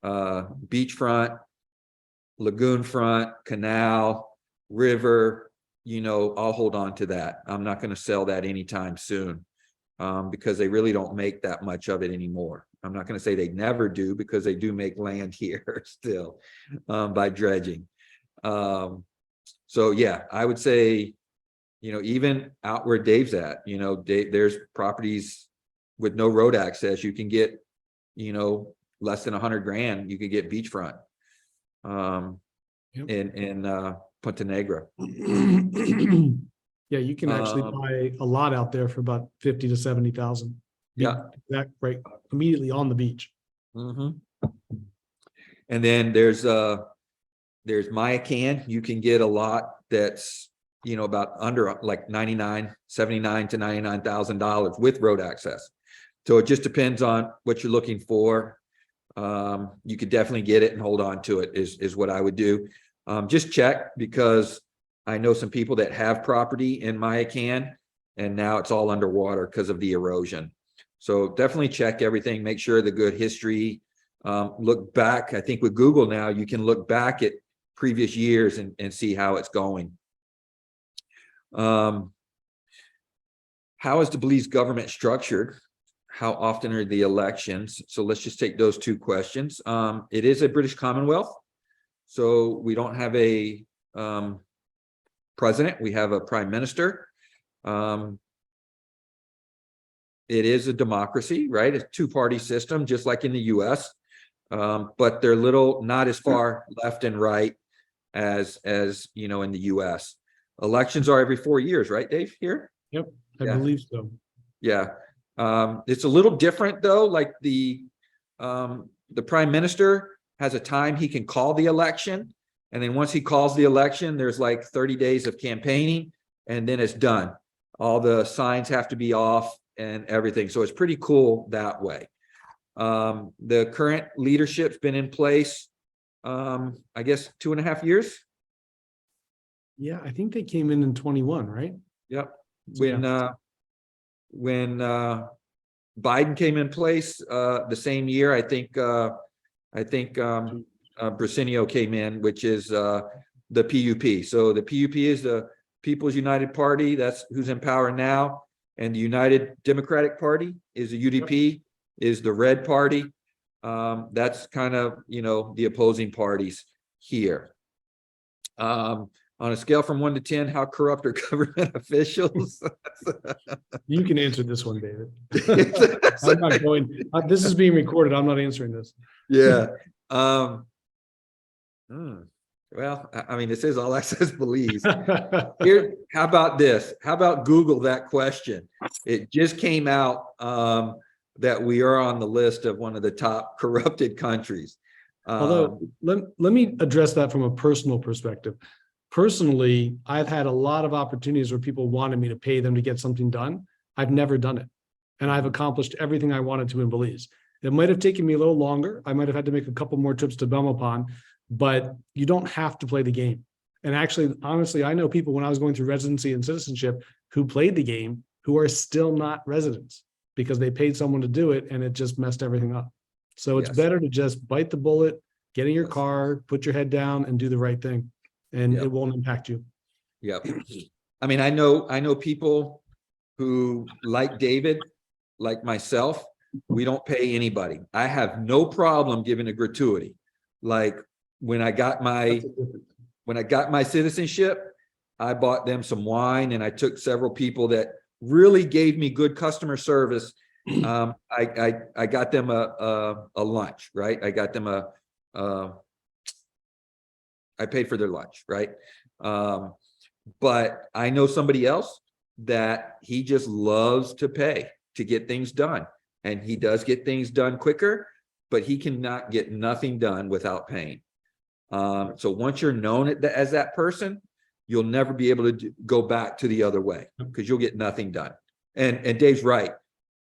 beachfront, lagoon front, canal, river, I'll hold on to that. I'm not going to sell that anytime soon. Because they really don't make that much of it anymore. I'm not going to say they never do, because they do make land here still by dredging. So yeah, I would say, even out where Dave's at, there's properties with no road access. You can get, less than $100,000. You could get beachfront in Punta Negra. Yeah, you can actually buy a lot out there for about 50 to 70,000. Yeah. That right immediately on the beach. Mhm. And then there's Mayacan. You can get a lot that's, about under like 79 to $99,000 with road access. So it just depends on what you're looking for. You could definitely get it and hold on to it is what I would do. Just check, because I know some people that have property in Mayacan and now it's all underwater because of the erosion. So definitely check everything, make sure the good history. Look back. I think with Google now, you can look back at previous years and see how it's going. How is the Belize government structured? How often are the elections? So let's just take those two questions. It is a British Commonwealth, so we don't have a president. We have a prime minister. It is a democracy, right? It's a two-party system, just like in the US. But they're not as far left and right as in the US. Elections are every 4 years, right, Dave, here? Yep, I Yeah. believe so. Yeah. It's a little different though, like the prime minister has a time he can call the election. And then once he calls the election, there's like 30 days of campaigning and then it's done. All the signs have to be off and everything. So it's pretty cool that way. The current leadership's been in place, I guess 2.5 years. Yeah, I think they came in 21, right? Yep. So, When Biden came in place the same year, I think Brasenio came in, which is the PUP. So the PUP is the People's United Party. That's who's in power now. And the United Democratic Party is the UDP, is the red party. That's kind of, the opposing parties here. On a scale from 1 to 10, how corrupt are government officials? you can answer this one, David. I'm not going. This is being recorded. I'm not answering this. Yeah. Well, I mean, this is All Access Belize. Here, how about this? How about Google that question? It just came out that we are on the list of one of the top corrupted countries. Although, let me address that from a personal perspective. Personally, I've had a lot of opportunities where people wanted me to pay them to get something done. I've never done it. And I've accomplished everything I wanted to in Belize. It might have taken me a little longer. I might have had to make a couple more trips to Belmopan, but you don't have to play the game. And actually, honestly, I know people when I was going through residency and citizenship who played the game who are still not residents because they paid someone to do it and it just messed everything up. So it's better to just bite the bullet, get in your car, put your head down and do the right thing. And it won't impact you. Yep. I mean, I know people who, like David, like myself, we don't pay anybody. I have no problem giving a gratuity. Like when I got my citizenship, I bought them some wine and I took several people that really gave me good customer service. I got them a lunch, right? I got them I paid for their lunch, right? But I know somebody else that he just loves to pay to get things done. And he does get things done quicker, but he cannot get nothing done without paying. So once you're known as that person, you'll never be able to go back to the other way because you'll get nothing done. And Dave's right.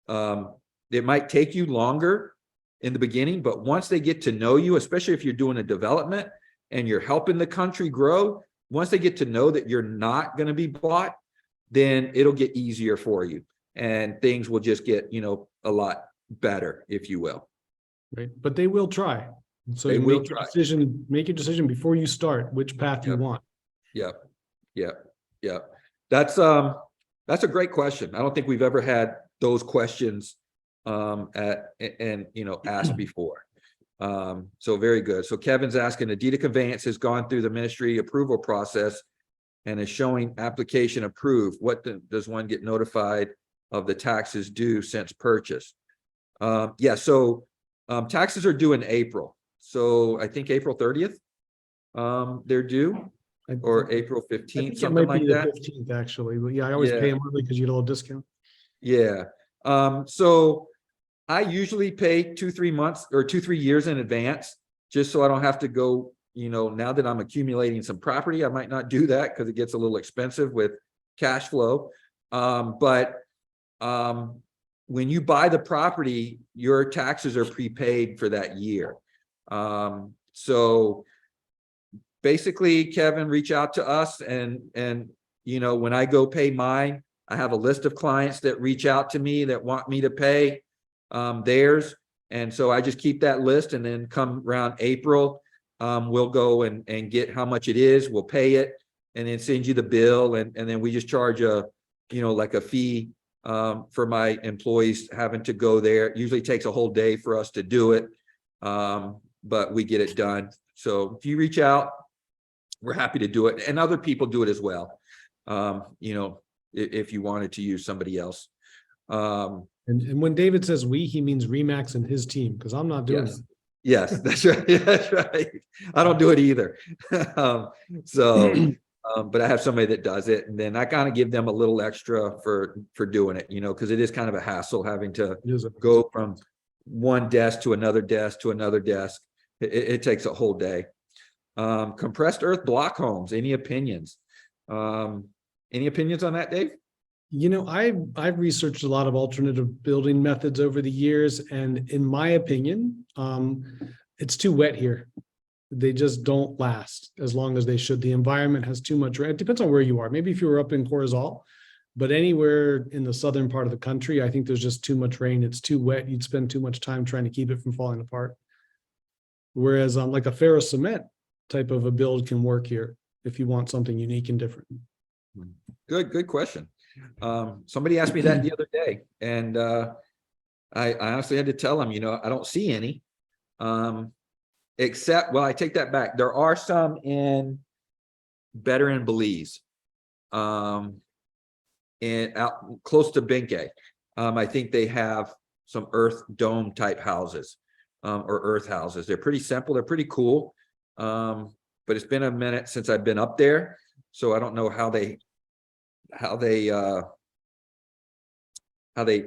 It might take you longer in the beginning, but once they get to know you, especially if you're doing a development, and you're helping the country grow, once they get to know that you're not going to be bought, then it'll get easier for you. And things will just get, a lot better, if you will. Right. But they will try. So They you will make your try. make a decision before you start which path you want. Yep. That's a great question. I don't think we've ever had those questions asked before. So very good. So Kevin's asking, a deed of conveyance has gone through the ministry approval process and is showing application approved. What does one get notified of the taxes due since purchase? So taxes are due in April. So I think April 30th, they're due, or April 15th, something like that. 15th actually, but yeah, I always pay them early because you get a little discount. Yeah. So I usually pay 2-3 months or 2-3 years in advance, just so I don't have to go, now that I'm accumulating some property, I might not do that because it gets a little expensive with cash flow. But when you buy the property, your taxes are prepaid for that year. So basically, Kevin, reach out to us and when I go pay mine, I have a list of clients that reach out to me that want me to pay theirs. And so I just keep that list, and then come around April, we'll go and get how much it is, we'll pay it, and then send you the bill. And then we just charge like a fee for my employees having to go there. It usually takes a whole day for us to do it, but we get it done. So if you reach out, we're happy to do it, and other people do it as well. If you wanted to use somebody else. And when David says we, he means Remax and his team, because I'm not doing Yes. it. Yes, that's right. That's right. I don't do it either. But I have somebody that does it, and then I kind of give them a little extra for doing it, because it is kind of a hassle having to go from one desk to another desk to another desk. It takes a whole day. Compressed earth block homes. Any opinions? Any opinions on that, Dave? I've researched a lot of alternative building methods over the years, and in my opinion, it's too wet here. They just don't last as long as they should. The environment has too much rain. It depends on where you are. Maybe if you were up in Corozal, but anywhere in the southern part of the country, I think there's just too much rain. It's too wet. You'd spend too much time trying to keep it from falling apart. Whereas like a ferrous cement type of a build can work here if you want something unique and different. Good question. Somebody asked me that the other day, and I honestly had to tell them, I don't see any, except, well, I take that back. There are some better in Belize, and out close to Benke. I think they have some earth dome type houses, or earth houses. They're pretty simple. They're pretty cool. But it's been a minute since I've been up there, so I don't know how they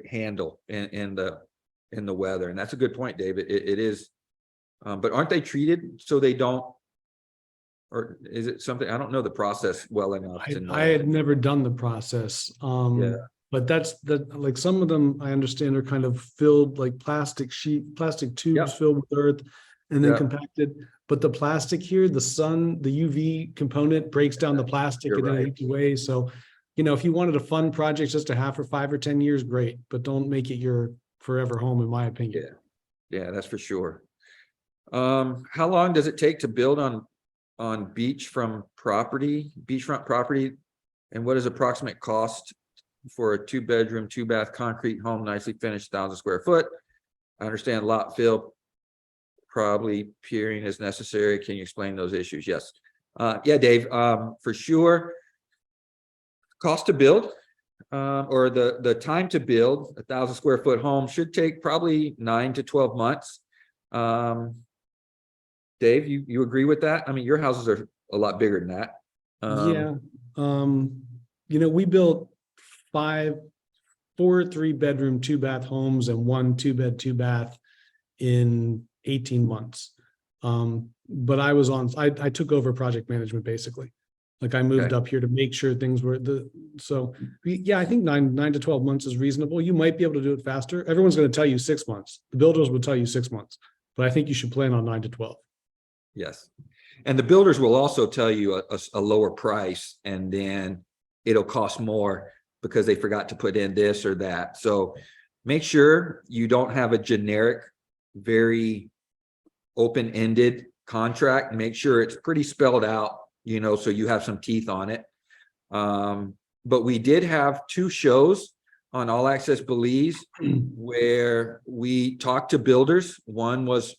handle in the weather. And that's a good point, David. It is, but aren't they treated so they don't, or is it something, I don't know the process well enough to know. I had never done the process. Yeah. But like some of them I understand are kind of filled, like plastic tubes filled with earth and then compacted. But the plastic here, the sun, the UV component breaks down the plastic and then it eats away. So, if you wanted a fun project just to have for 5 or 10 years, great, but don't make it your forever home, in my opinion. Yeah, that's for sure. How long does it take to build on beachfront property? And what is approximate cost for a 2-bedroom, 2-bath concrete home, nicely finished, 1,000 square foot? I understand lot fill, probably peering is necessary. Can you explain those issues? Yes. Yeah, Dave, for sure. Cost to build, or the time to build a 1,000 square foot home should take probably 9 to 12 months. Dave, you agree with that? I mean, your houses are a lot bigger than that. We built 4 3-bedroom, 2-bath homes and 1 2-bed, 2-bath in 18 months. But I took over project management basically. Like I moved up here to make sure things were I think 9 to 12 months is reasonable. You might be able to do it faster. Everyone's going to tell you 6 months. The builders will tell you 6 months, but I think you should plan on 9 to 12. Yes. And the builders will also tell you a lower price, and then it'll cost more because they forgot to put in this or that. So make sure you don't have a generic, very open-ended contract. Make sure it's pretty spelled out, so you have some teeth on it. But we did have 2 shows on All Access Belize where we talked to builders. One was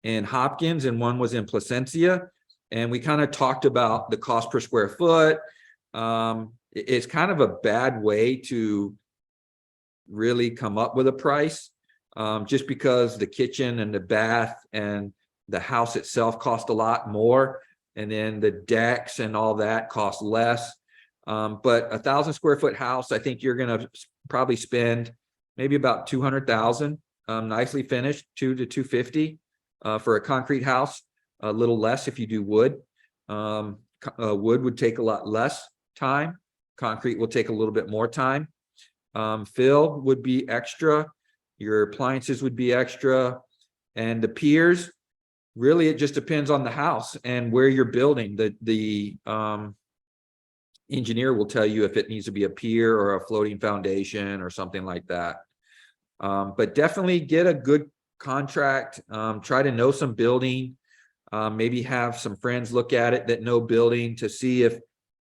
in Hopkins and one was in Placencia. And we kind of talked about the cost per square foot. It's kind of a bad way to really come up with a price, just because the kitchen and the bath and the house itself cost a lot more. And then the decks and all that cost less. But 1,000 square foot house, I think you're going to probably spend maybe about 200,000, nicely finished, 2 to 250 for a concrete house, a little less if you do wood. Wood would take a lot less time. Concrete will take a little bit more time. Fill would be extra. Your appliances would be extra. And the piers, really, it just depends on the house and where you're building. The engineer will tell you if it needs to be a pier or a floating foundation or something like that. But definitely get a good contract. Try to know some building. Maybe have some friends look at it that know building to see if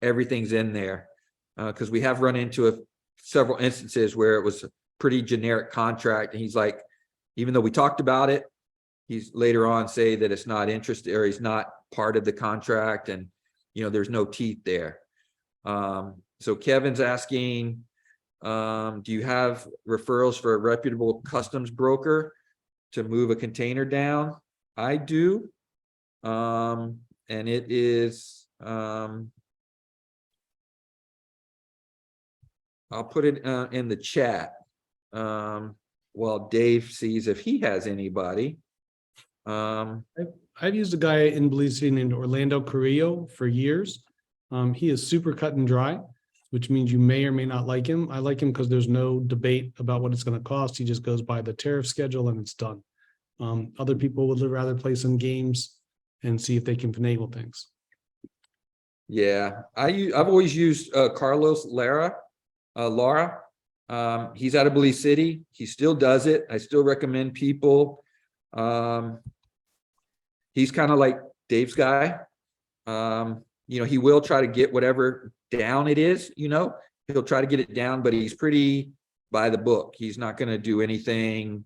everything's in there. Because we have run into several instances where it was a pretty generic contract, and he's like, even though we talked about it, he's later on say that it's not interested or he's not part of the contract, and there's no teeth there. So Kevin's asking, do you have referrals for a reputable customs broker to move a container down? I do. And it is, I'll put it in the chat while Dave sees if he has anybody. I've used a guy in Belize named Orlando Carrillo for years. He is super cut and dry, which means you may or may not like him. I like him because there's no debate about what it's going to cost. He just goes by the tariff schedule and it's done. Other people would rather play some games and see if they can finagle things. Yeah, I've always used Carlos Lara. He's out of Belize City. He still does it. I still recommend people. He's kind of like Dave's guy. He will try to get whatever down it is, he'll try to get it down, but he's pretty by the book. He's not going to do anything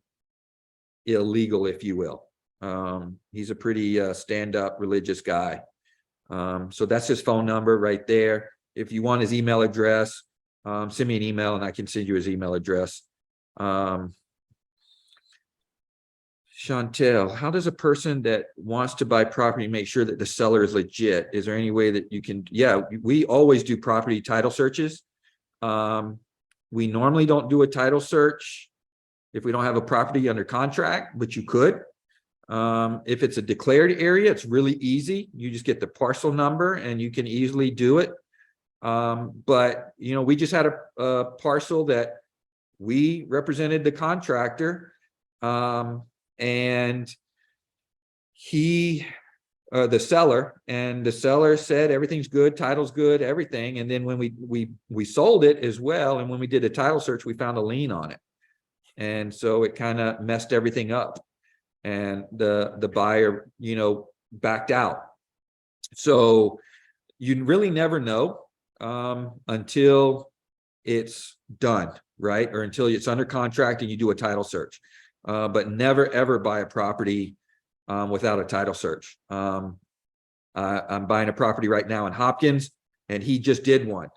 illegal, if you will. He's a pretty stand-up religious guy. So that's his phone number right there. If you want his email address, send me an email and I can send you his email address. Chantel, how does a person that wants to buy property make sure that the seller is legit? Is there any way that you can? Yeah, we always do property title searches. We normally don't do a title search if we don't have a property under contract, but you could. If it's a declared area, it's really easy. You just get the parcel number and you can easily do it. But we just had a parcel that we represented the contractor, and the seller said everything's good, title's good, everything. And then when we sold it as well, and when we did a title search, we found a lien on it, and so it kind of messed everything up, and the buyer backed out. So you really never know until it's done, right? Or until it's under contract and you do a title search. But never ever buy a property without a title search. I'm buying a property right now in Hopkins, and he just did one,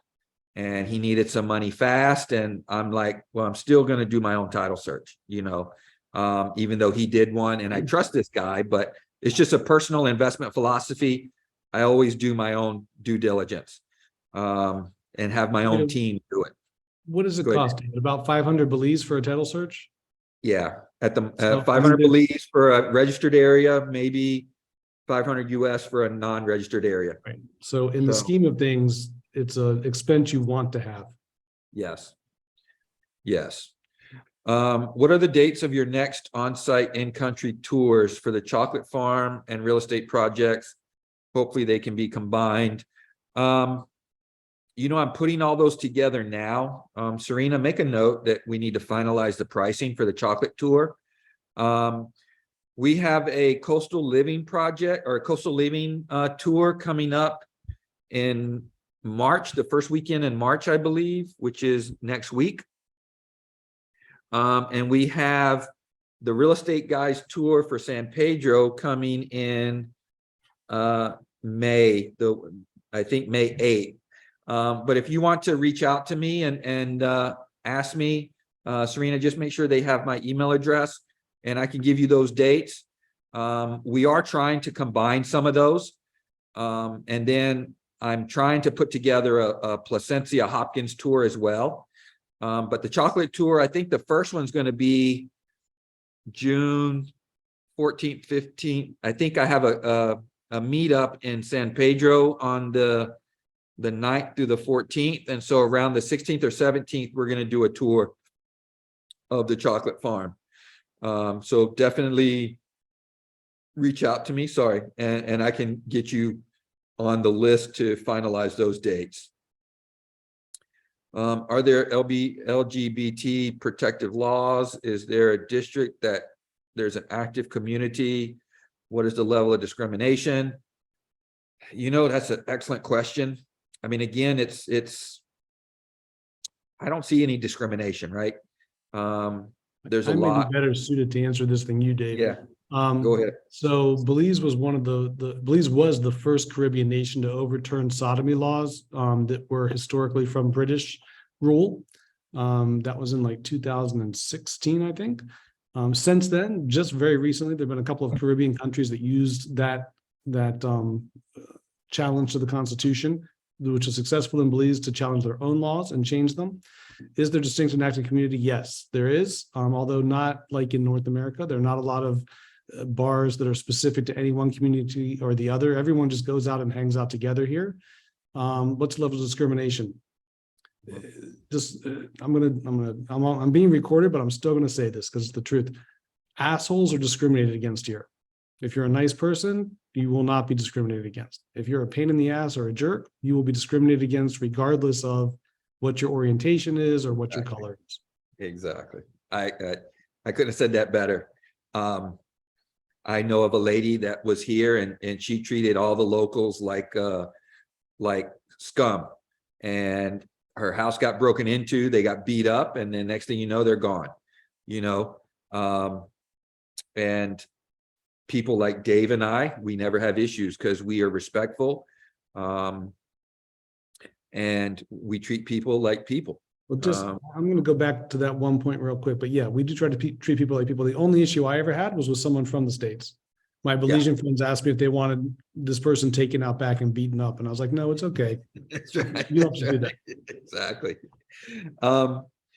and he needed some money fast. And I'm like, well, I'm still going to do my own title search, even though he did one, and I trust this guy, but it's just a personal investment philosophy. I always do my own due diligence, and have my own team do it. What does it cost? About 500 Belize for a title search? Yeah, at the 500 Belize for a registered area, maybe 500 US for a non-registered area. Right. So in the scheme of things, it's an expense you want to have. Yes. Yes. What are the dates of your next on-site in-country tours for the chocolate farm and real estate projects? Hopefully they can be combined. I'm putting all those together now. Serena, make a note that we need to finalize the pricing for the chocolate tour. We have a coastal living project or a coastal living tour coming up in March, the first weekend in March, I believe, which is next week. And we have the real estate guys tour for San Pedro coming in May, I think May 8th. But if you want to reach out to me and ask me, Serena, just make sure they have my email address and I can give you those dates. We are trying to combine some of those. And then I'm trying to put together a Placencia Hopkins tour as well. But the chocolate tour, I think the first one's going to be June 14th, 15th. I think I have a meetup in San Pedro on the 9th through the 14th. And so around the 16th or 17th, we're going to do a tour of the chocolate farm. So definitely reach out to me. Sorry. And I can get you on the list to finalize those dates. Are there LGBT protective laws? Is there a district that there's an active community? What is the level of discrimination? You know, that's an excellent question. I mean, again, I don't see any discrimination, right? There's a I may lot. be better suited to answer this than you, Dave. Yeah, go ahead. So Belize was one of Belize was the first Caribbean nation to overturn sodomy laws that were historically from British rule. That was in like 2016, I think. Since then, just very recently, there have been a couple of Caribbean countries that used that challenge to the Constitution, which was successful in Belize, to challenge their own laws and change them. Is there distinction in active community? Yes, there is. Although not like in North America, there are not a lot of bars that are specific to any one community or the other. Everyone just goes out and hangs out together here. What's the level of discrimination? I'm being recorded, but I'm still gonna say this because it's the truth. Assholes are discriminated against here. If you're a nice person, you will not be discriminated against. If you're a pain in the ass or a jerk, you will be discriminated against regardless of what your orientation is or what your color is. Exactly. I couldn't have said that better. I know of a lady that was here and she treated all the locals like scum, and her house got broken into, they got beat up, and then next thing you know, they're gone, you know. And people like Dave and I, we never have issues because we are respectful. And we treat people like people. Well, I'm going to go back to that one point real quick, but yeah, we do try to treat people like people. The only issue I ever had was with someone from the States. My Belizean friends asked me if they wanted this person taken out back and beaten up, and I was like, no, it's okay. That's right. You don't have to do that. Exactly.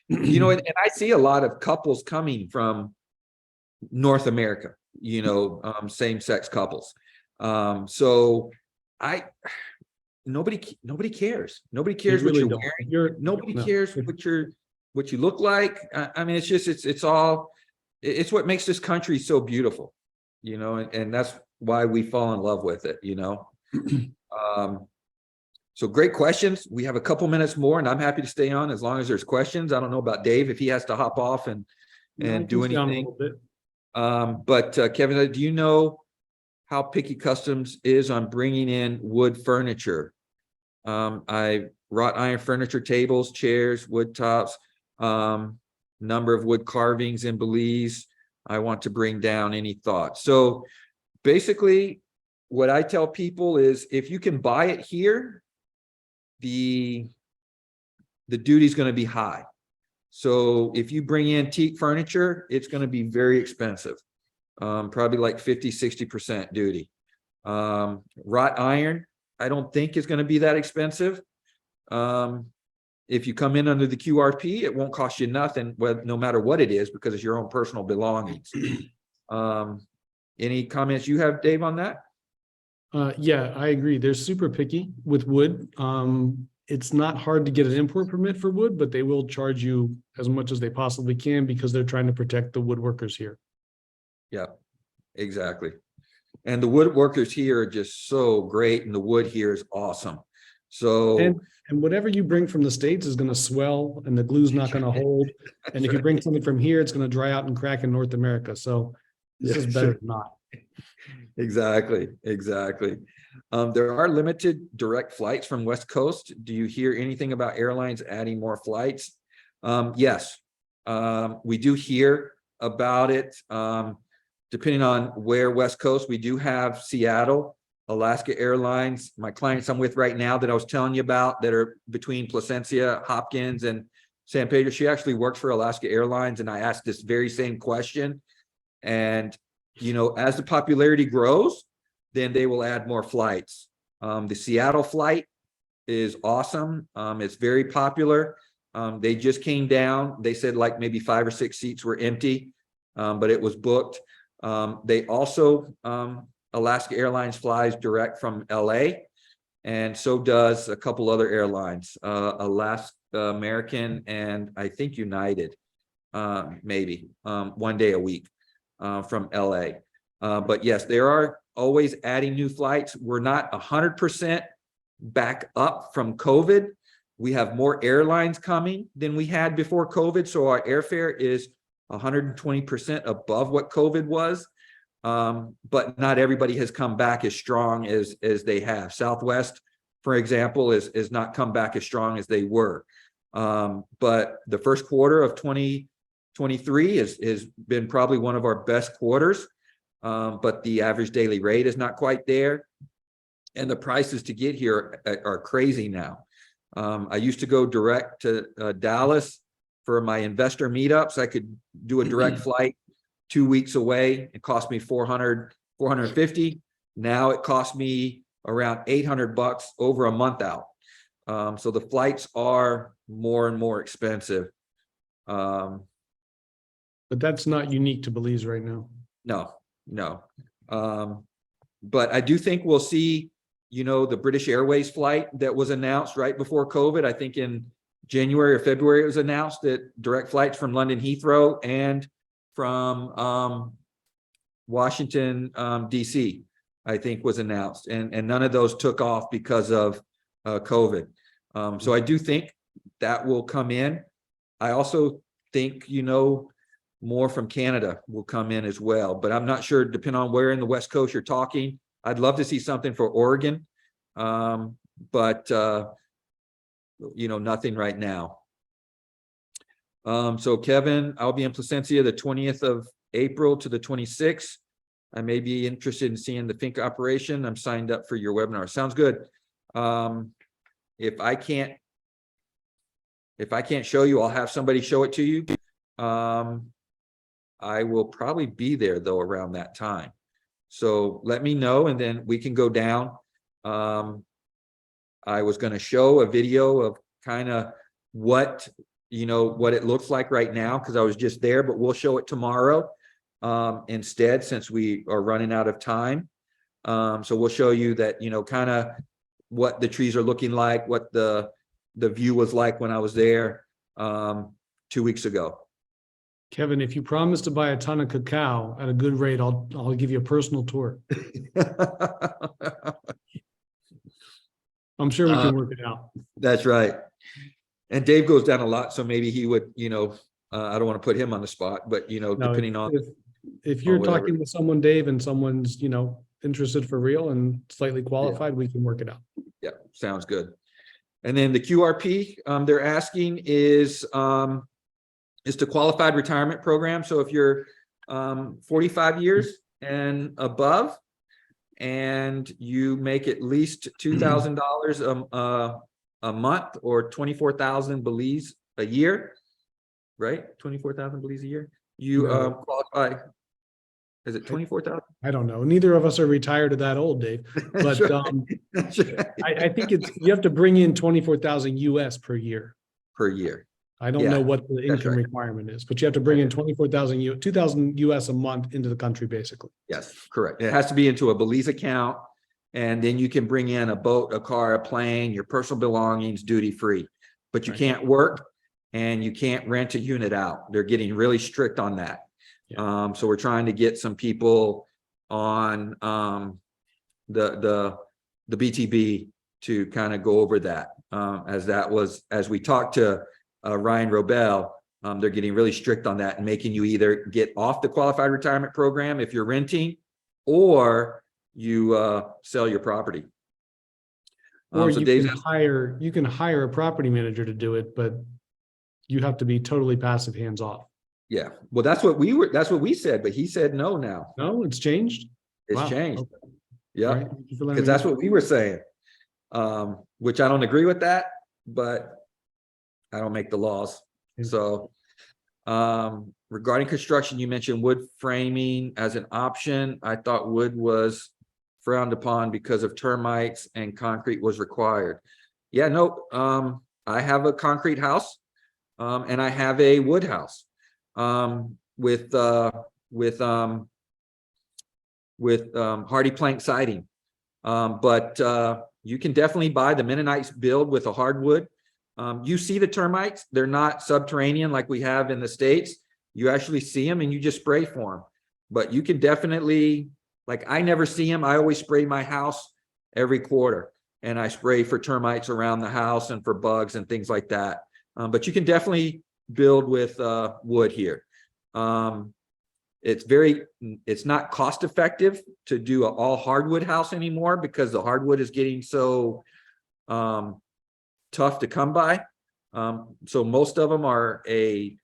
You know, and I see a lot of couples coming from North America, you know, same-sex couples. So nobody cares. Nobody cares what you're wearing. Nobody cares what you look like. I mean, it's what makes this country so beautiful, you know, and that's why we fall in love with it, you know. So great questions. We have a couple minutes more, and I'm happy to stay on as long as there's questions. I don't know about Dave if he has to hop off and do anything. But Kevin, do you know how Picky Customs is on bringing in wood furniture? I wrought iron furniture, tables, chairs, wood tops, number of wood carvings in Belize. I want to bring down. Any thoughts? So basically what I tell people is if you can buy it here, the duty is going to be high. So if you bring antique furniture, it's going to be very expensive. Probably like 50-60% duty. Wrought iron, I don't think is going to be that expensive. If you come in under the QRP, it won't cost you nothing, no matter what it is, because it's your own personal belongings. Any comments you have, Dave, on that? Yeah, I agree. They're super picky with wood. It's not hard to get an import permit for wood, but they will charge you as much as they possibly can because they're trying to protect the woodworkers here. Yeah, exactly. And the woodworkers here are just so great, and the wood here is awesome. So and whatever you bring from the States is going to swell, and the glue's not going to hold. And if you bring something from here, it's going to dry out and crack in North America. So this is better than not. Exactly. There are limited direct flights from West Coast. Do you hear anything about airlines adding more flights? Yes, we do hear about it. Depending on where West Coast, we do have Seattle, Alaska Airlines. My clients I'm with right now that I was telling you about that are between Placencia, Hopkins, and San Pedro, she actually works for Alaska Airlines, and I asked this very same question. And you know, as the popularity grows, then they will add more flights. The Seattle flight is awesome. It's very popular. They just came down. They said like maybe 5 or 6 seats were empty, but it was booked. They also, Alaska Airlines flies direct from LA, and so does a couple other airlines, Alaska, American, and I think United, maybe 1 day a week from LA. But yes, there are always adding new flights. We're not 100% back up from COVID. We have more airlines coming than we had before COVID. So our airfare is 120% above what COVID was. But not everybody has come back as strong as they have. Southwest, for example, is not come back as strong as they were. But the first quarter of 2023 has been probably one of our best quarters. But the average daily rate is not quite there. And the prices to get here are crazy now. I used to go direct to Dallas for my investor meetups. I could do a direct flight 2 weeks away. It cost me $400, $450. Now it costs me around $800 over a month out. So the flights are more and more expensive. But that's not unique to Belize right now. No. But I do think we'll see, the British Airways flight that was announced right before COVID. I think in January or February, it was announced that direct flights from London Heathrow and from Washington, DC, I think was announced. And none of those took off because of COVID. So I do think that will come in. I also think, more from Canada will come in as well, but I'm not sure, depending on where in the West Coast you're talking. I'd love to see something for Oregon, but nothing right now. So Kevin, I'll be in Placencia the 20th of April to the 26th. I may be interested in seeing the Fink operation. I'm signed up for your webinar. Sounds good. If I can't show you, I'll have somebody show it to you. I will probably be there though around that time. So let me know and then we can go down. I was going to show a video of kind of what it looks like right now, because I was just there, but we'll show it tomorrow instead, since we are running out of time. So we'll show you that, kind of what the trees are looking like, what the view was like when I was there 2 weeks ago. Kevin, if you promise to buy a ton of cacao at a good rate, I'll give you a personal tour. I'm sure we can work it out. That's right. And Dave goes down a lot, so maybe he would, I don't want to put him on the spot, but depending on if you're talking with someone, Dave, and someone's interested for real and slightly qualified, we can work it out. Yeah, sounds good. And then the QRP they're asking is the qualified retirement program. So if you're 45 years and above, and you make at least $2,000 a month or 24,000 Belize a year, right? 24,000 Belize a year. You qualify. Is it 24,000? I don't know. Neither of us are retired at that old, Dave. But That's right. I think you have to bring in 24,000 US per year. Per year. I don't know what the income requirement is, but you have to bring in 24,000 2,000 US a month into the country, basically. Yes, correct. It has to be into a Belize account, and then you can bring in a boat, a car, a plane, your personal belongings, duty free. But you can't work and you can't rent a unit out. They're getting really strict on that. Yeah. So we're trying to get some people on the BTB to kind of go over that, as we talked to Ryan Robel, they're getting really strict on that and making you either get off the qualified retirement program if you're renting, or you sell your property. Or so you can hire a property manager to do it, but you have to be totally passive, hands off. Yeah, well, that's what we said, but he said no now. No, it's changed. It's changed. Okay. Yeah, right. Because that's what we were saying, which I don't agree with that, but I don't make the laws. So regarding construction, you mentioned wood framing as an option. I thought wood was frowned upon because of termites and concrete was required. Yeah, no, I have a concrete house. and I have a wood house with hardy plank siding. But you can definitely buy the Mennonites build with a hardwood. You see the termites, they're not subterranean like we have in the States. You actually see them and you just spray for them. But you can definitely, like, I never see them. I always spray my house every quarter, and I spray for termites around the house and for bugs and things like that. But you can definitely build with wood here. It's not cost effective to do an all hardwood house anymore because the hardwood is getting so tough to come by. So most of them are a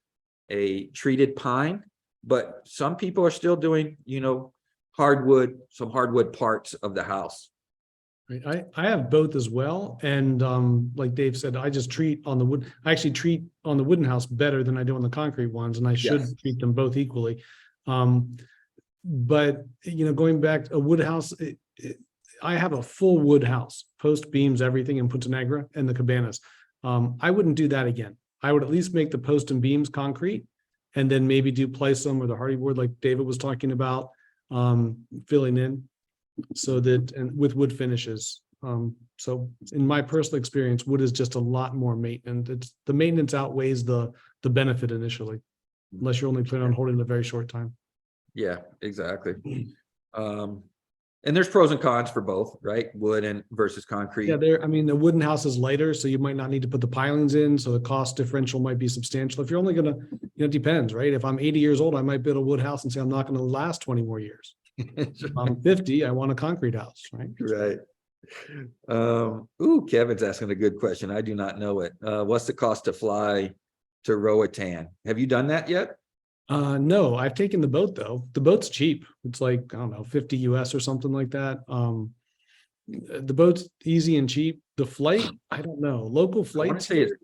treated pine, but some people are still doing, some hardwood parts of the house. Right. I have both as well. And like Dave said, I just treat on the wood. I actually treat on the wooden house better than I do on the concrete ones. And I should treat them both equally. But, going back to a wood house, I have a full wood house, post beams, everything in Punta Negra and the cabanas. I wouldn't do that again. I would at least make the post and beams concrete and then maybe do Placencia or the hardy board like David was talking about, filling in so that, and with wood finishes. So in my personal experience, wood is just a lot more maintenance. The maintenance outweighs the benefit initially, unless you're only planning on holding it a very short time. Yeah, exactly. And there's pros and cons for both, right? Wood and versus concrete. Yeah, the wooden house is lighter, so you might not need to put the pilings in, so the cost differential might be substantial. If you're only gonna, it depends, right? If I'm 80 years old, I might build a wood house and say I'm not gonna last 20 more years. If I'm 50, I want a concrete house, right? Right. Kevin's asking a good question. I do not know it. What's the cost to fly to Roatan? Have you done that yet? No, I've taken the boat though. The boat's cheap. It's like, I don't know, 50 US or something like that. The boat's easy and cheap. The flight, I don't know. Local flights say it's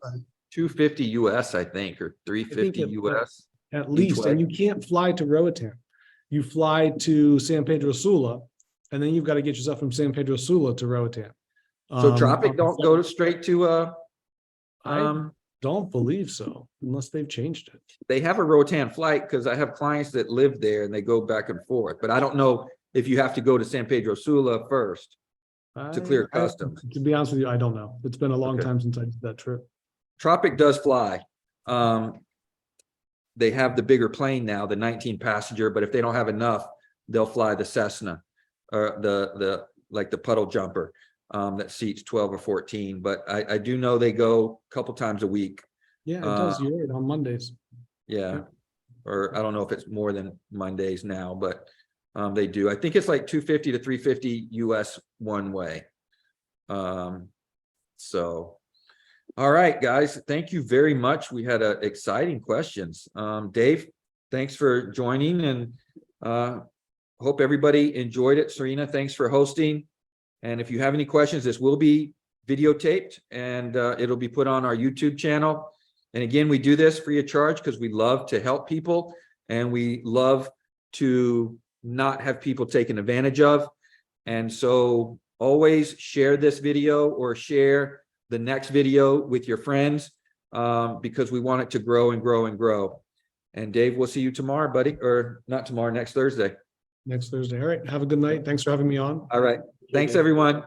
$250 US, I think, or $350 US. At least, and you can't fly to Roatan. You fly to San Pedro Sula, and then you've got to get yourself from San Pedro Sula to Roatan. So Tropic don't go straight to I don't believe so, unless they've changed it. They have a Roatan flight because I have clients that live there and they go back and forth, but I don't know if you have to go to San Pedro Sula first to clear customs. To be honest with you, I don't know. It's been a long time since I did that trip. Tropic does fly. They have the bigger plane now, the 19 passenger, but if they don't have enough, they'll fly the Cessna or the puddle jumper that seats 12 or 14. But I do know they go a couple times a week. Yeah, it does. You're right, on Mondays. Yeah. Or I don't know if it's more than Mondays now, but they do. I think it's like $250 to $350 US one way. So. All right, guys, thank you very much. We had exciting questions. Dave, thanks for joining, and hope everybody enjoyed it. Serena, thanks for hosting. And if you have any questions, this will be videotaped and it'll be put on our YouTube channel. And again, we do this free of charge because we love to help people and we love to not have people taken advantage of. And so always share this video or share the next video with your friends because we want it to grow and grow and grow. And Dave, we'll see you tomorrow, buddy, or not tomorrow, next Thursday. Next Thursday. All right. Have a good night. Thanks for having me on. All right. Thanks, everyone.